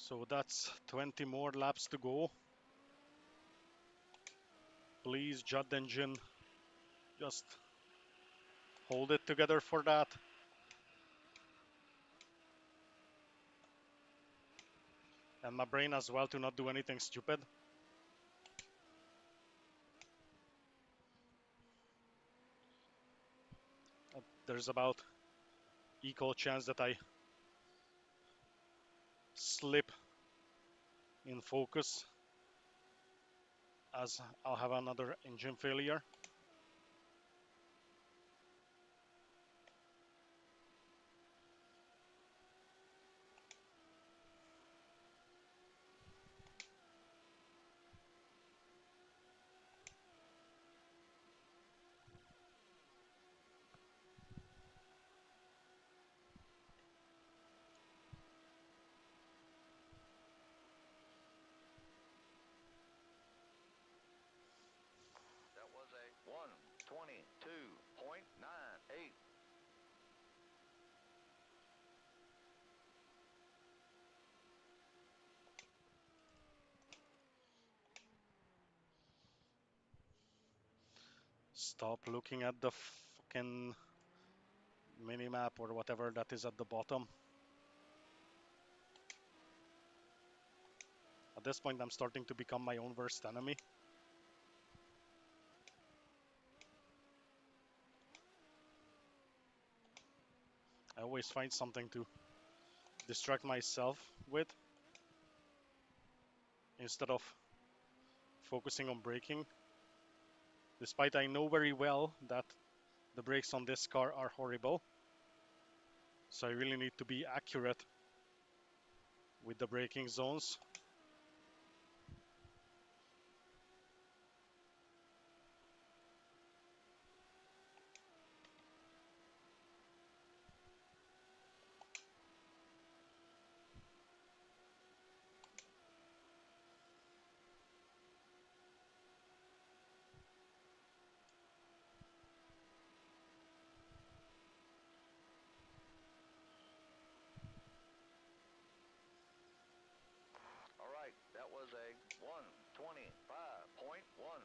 So that's 20 more laps to go. Please, jet engine, just hold it together for that. And my brain as well to not do anything stupid. There's about equal chance that I slip in focus as I'll have another engine failure. That was a 122.98. Stop looking at the fucking mini-map or whatever that is at the bottom. At this point, I'm starting to become my own worst enemy. I always find something to distract myself with instead of focusing on braking. Despite I know very well that the brakes on this car are horrible. So I really need to be accurate with the braking zones. All right, that was a 125.14.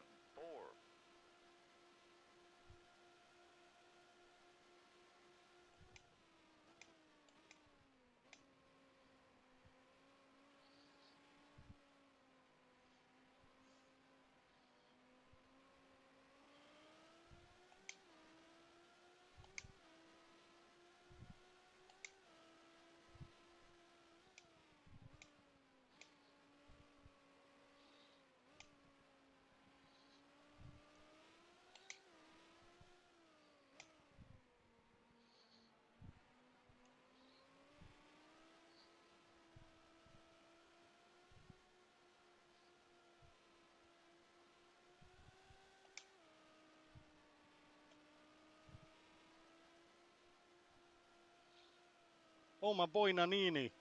Oh, my boy Nanini.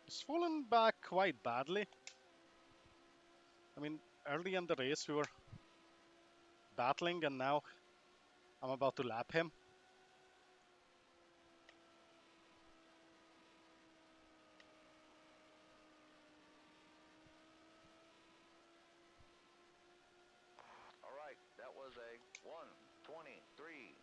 He's fallen back quite badly. I mean, early in the race we were battling and now I'm about to lap him. All right, that was a 123.17.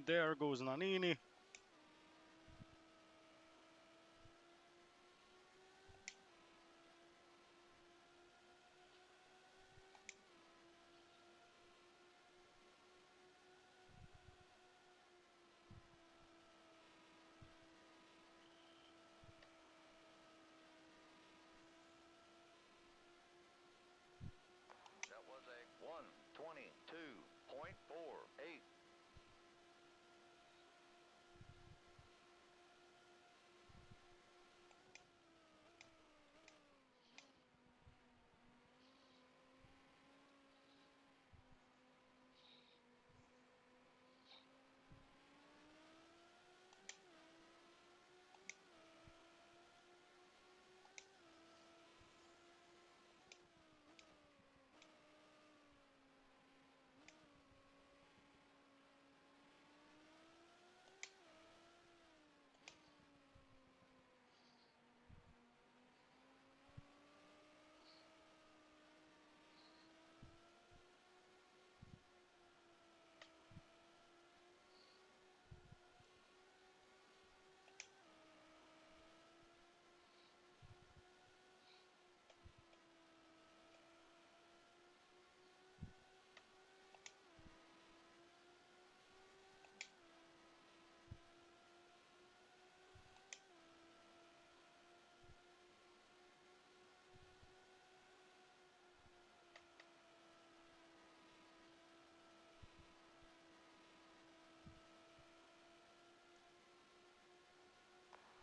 There goes Nanini. That was a 122.48.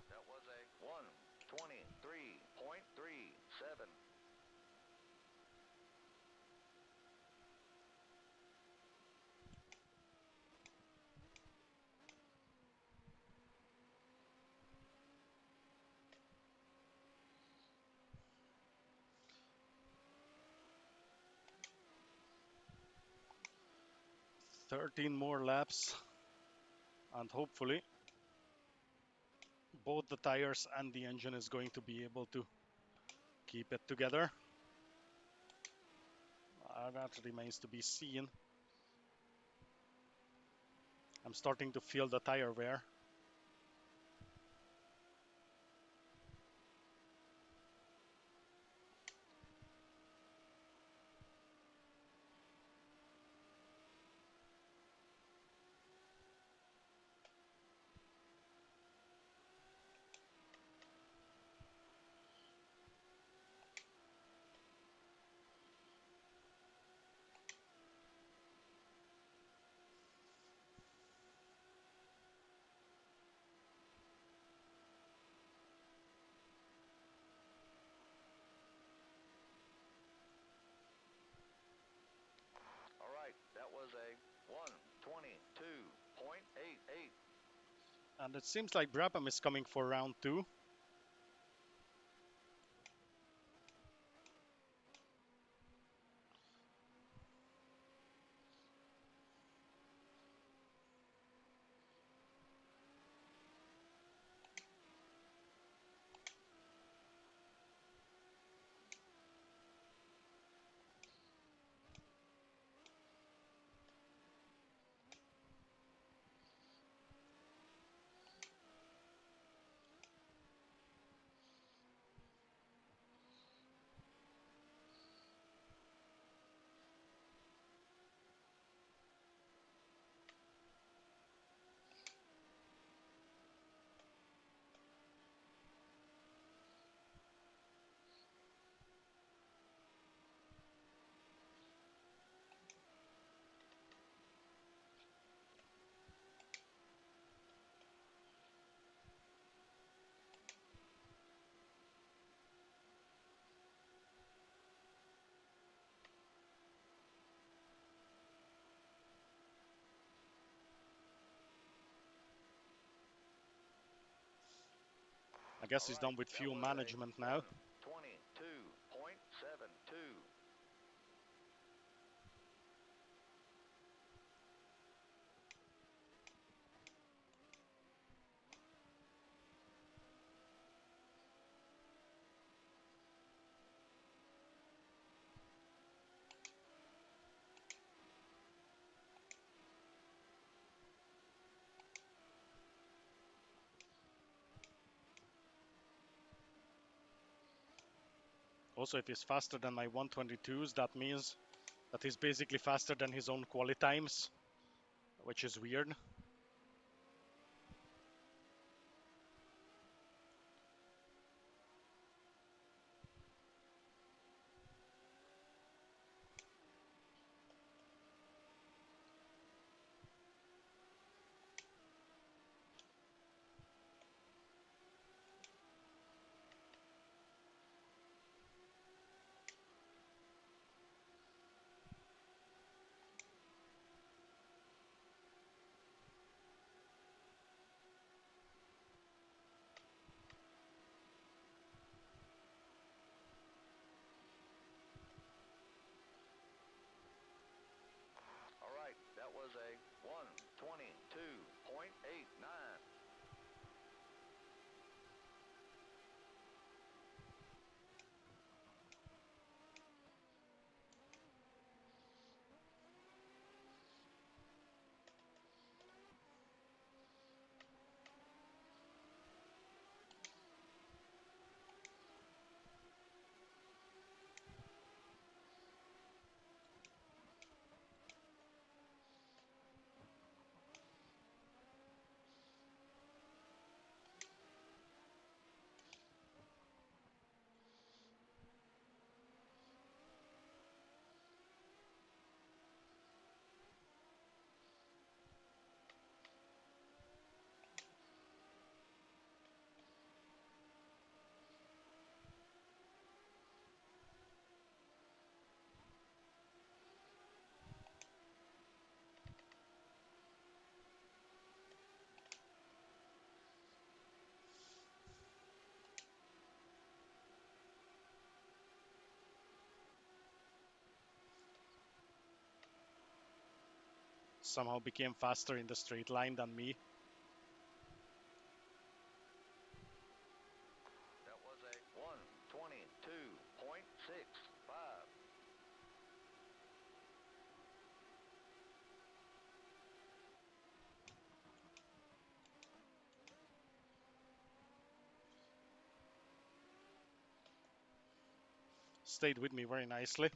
That was a 123.37. 13 more laps, and hopefully both the tires and the engine is going to be able to keep it together. That remains to be seen. I'm starting to feel the tire wear. All right, that was a 122.88. And it seems like Brabham is coming for round 2. I guess All he's right, done with that fuel was a management now. 122.72. Also, if he's faster than my 122s, that means that he's basically faster than his own quali times, which is weird. All right, that was a 122.89. Somehow became faster in the straight line than me. That was a 122.65. Stayed with me very nicely.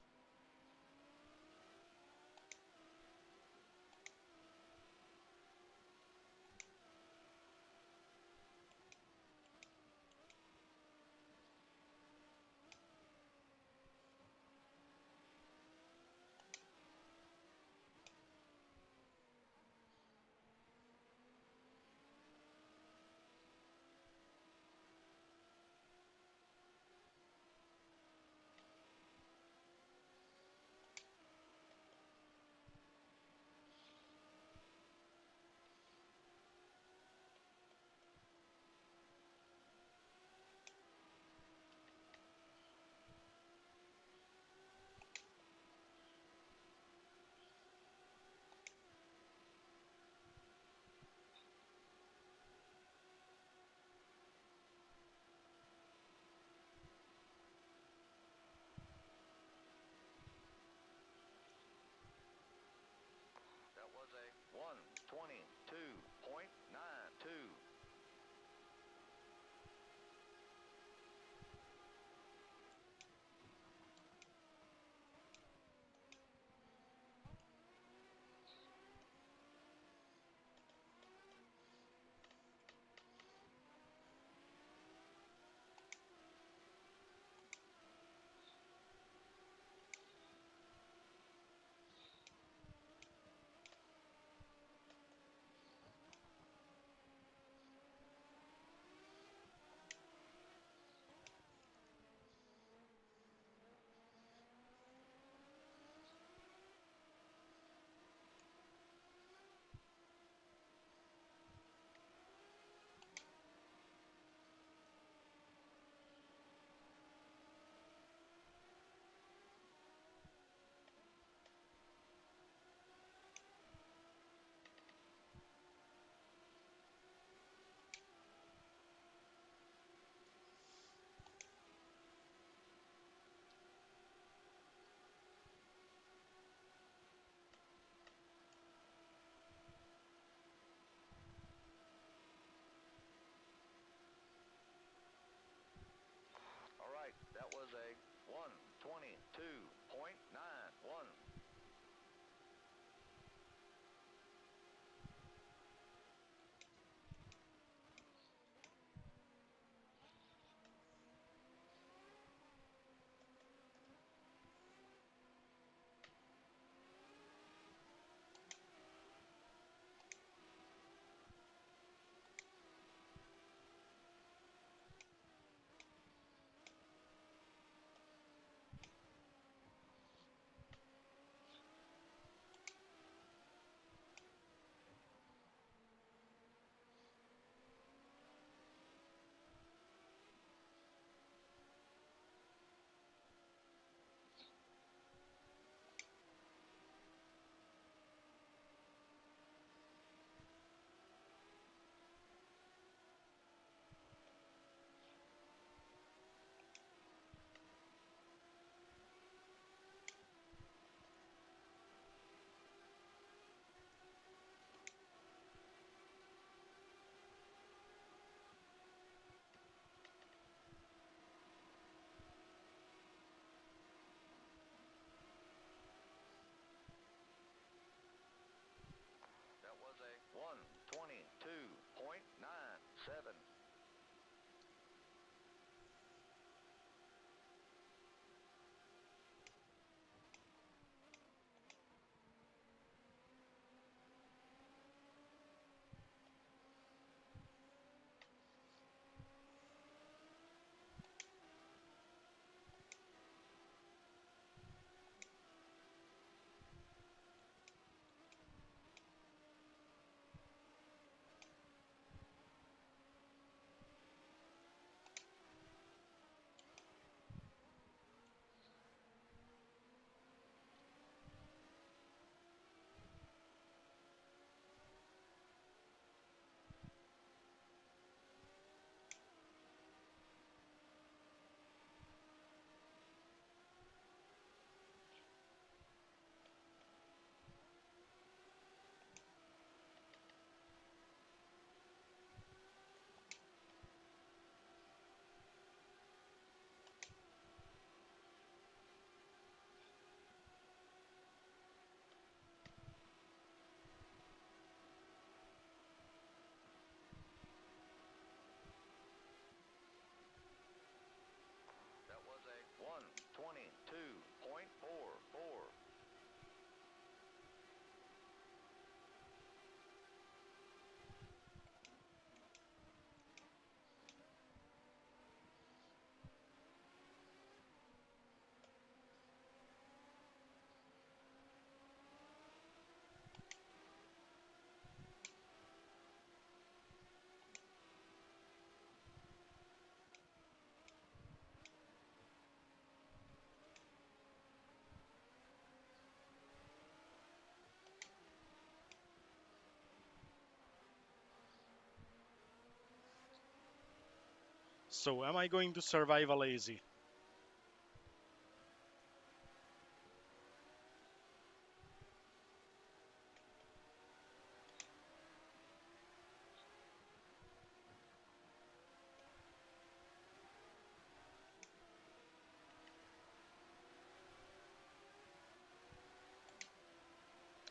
So am I going to survive a lazy?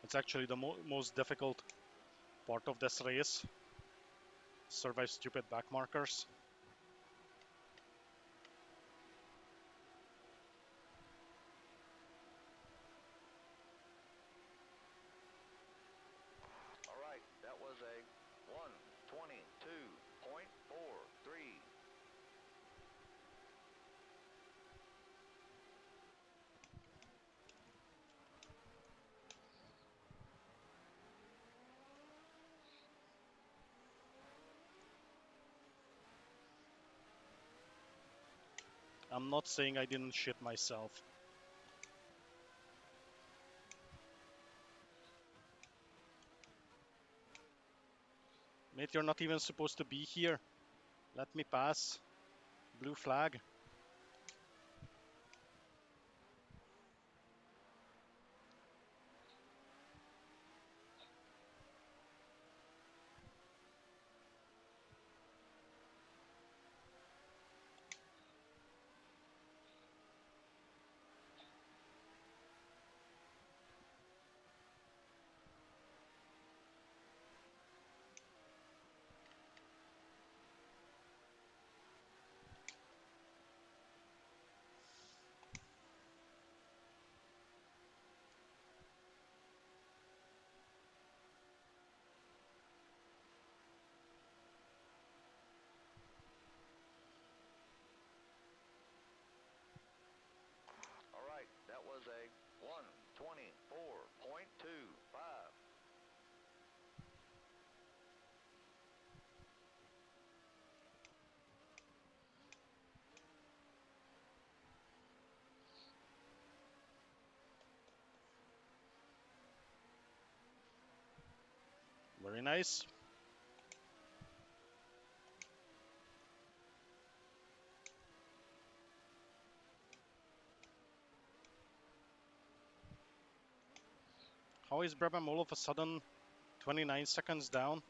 It's actually the most difficult part of this race. Survive stupid back markers. All right, that was a 1:22.43. I'm not saying I didn't shit myself. Mate, you're not even supposed to be here. Let me pass. Blue flag. All right, that was a 1:24.25. Very nice. How is Brabham all of a sudden 29 seconds down?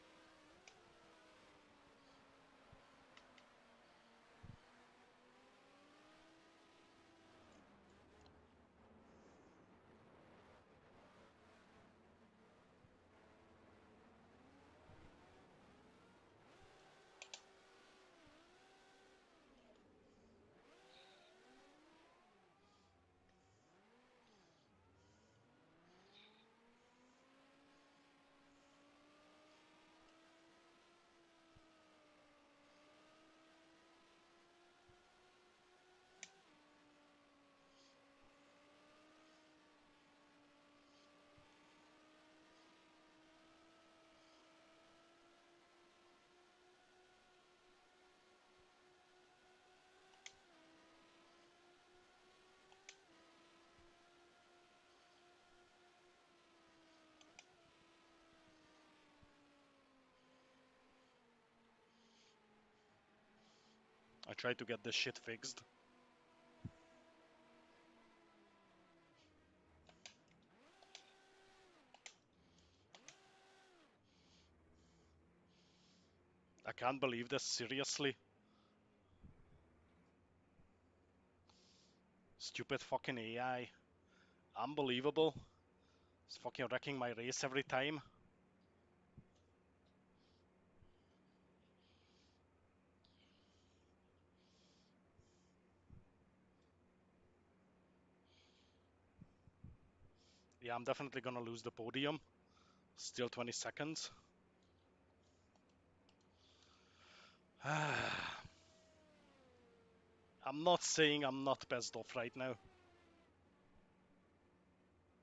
I tried to get this shit fixed. I can't believe this, seriously. Stupid fucking AI. Unbelievable. It's fucking wrecking my race every time. Yeah, I'm definitely gonna lose the podium. Still 20 seconds. I'm not saying I'm not pissed off right now.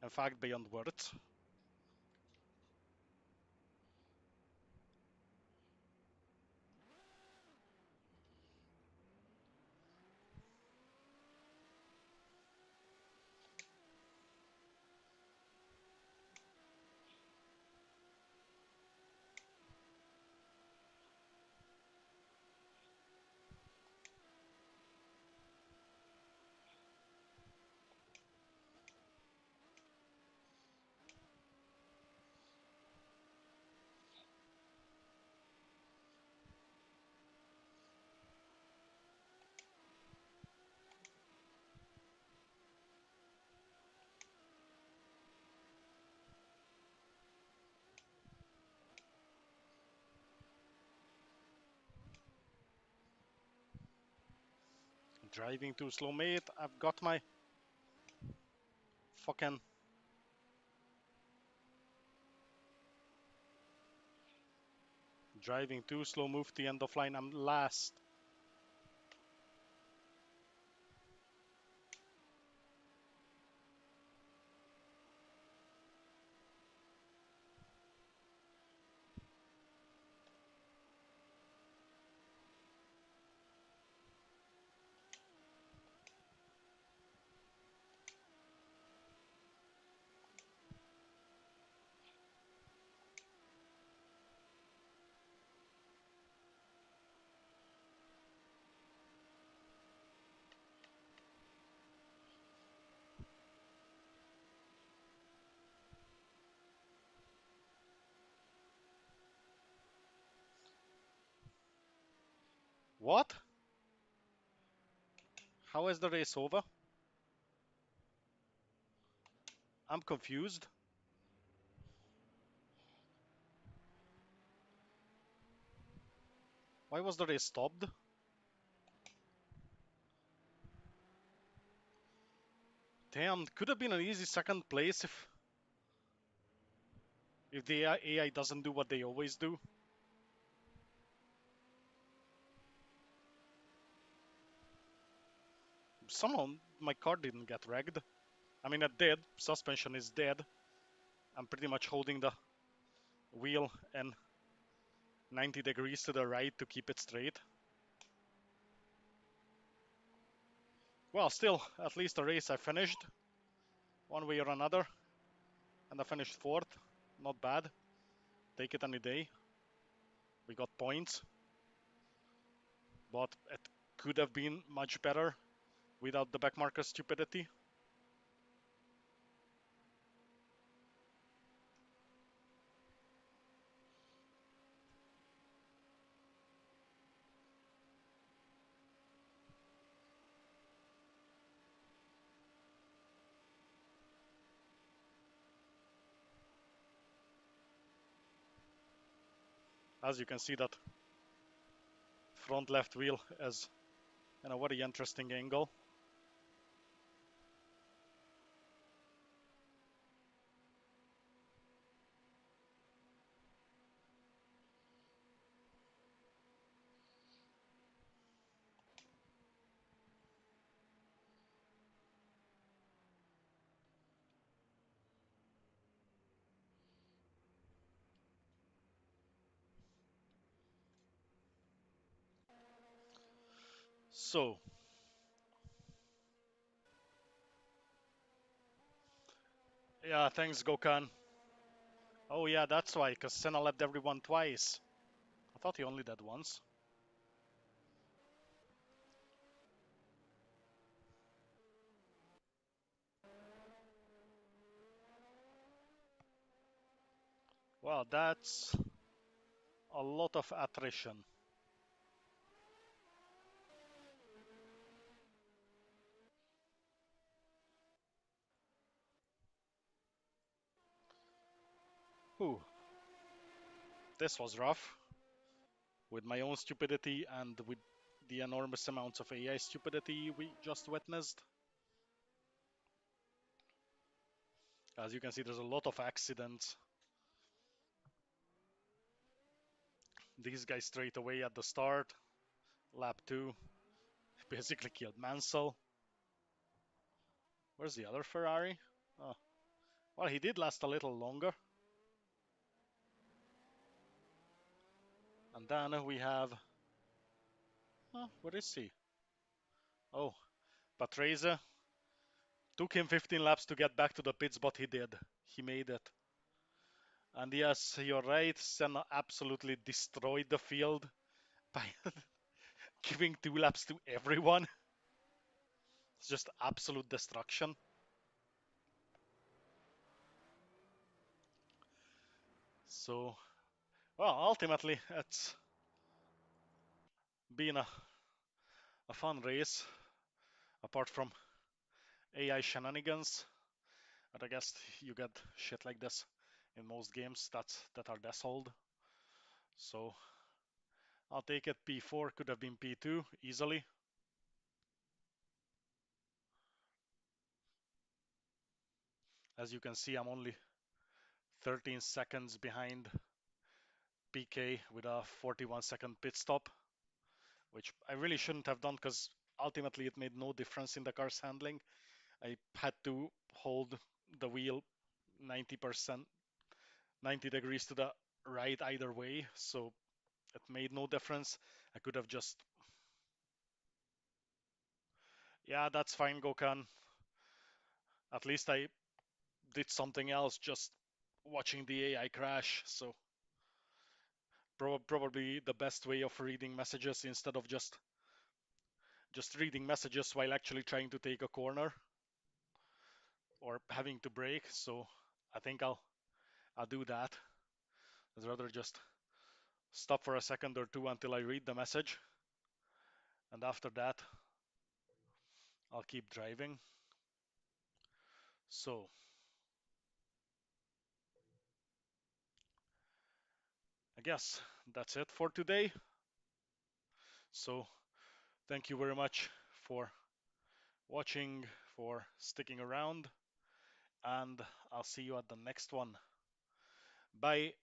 In fact, beyond words. Driving too slow, mate. I've got my fucking driving too slow. Move to the end of line. I'm last. What? How is the race over? I'm confused. Why was the race stopped? Damn, could have been an easy second place if the AI doesn't do what they always do. Somehow my car didn't get wrecked. I mean, it did. Suspension is dead. I'm pretty much holding the wheel and 90 degrees to the right to keep it straight. Well, still, at least the race I finished one way or another, and I finished fourth. Not bad. Take it any day. We got points, but it could have been much better without the backmarker stupidity. As you can see, that front left wheel is in a very interesting angle. So, yeah, thanks, Gokan. Oh yeah, that's why, because Senna left everyone twice. I thought he only did once. Well, that's a lot of attrition. Whew, this was rough. With my own stupidity and with the enormous amounts of AI stupidity we just witnessed. As you can see, there's a lot of accidents. These guys straight away at the start, lap 2, basically killed Mansell. Where's the other Ferrari? Oh, well, he did last a little longer. And then we have, what is he? Oh, Patrese. Took him 15 laps to get back to the pits, but he did. He made it. And yes, you're right, Senna absolutely destroyed the field by giving 2 laps to everyone. It's just absolute destruction. So, well, ultimately, it's been a fun race, apart from AI shenanigans. But I guess you get shit like this in most games that are this old. So I'll take it. P4 could have been P2 easily. As you can see, I'm only 13 seconds behind PK with a 41-second pit stop, which I really shouldn't have done because ultimately it made no difference in the car's handling. I had to hold the wheel 90%, 90 degrees to the right either way, so it made no difference. I could have just, yeah, that's fine, Gokhan. At least I did something else just watching the AI crash, so probably the best way of reading messages instead of just reading messages while actually trying to take a corner or having to brake. So I think I'll do that. I'd rather just stop for a second or two until I read the message, and after that I'll keep driving. So I guess that's it for today. So thank you very much for watching, for sticking around, and I'll see you at the next one. Bye.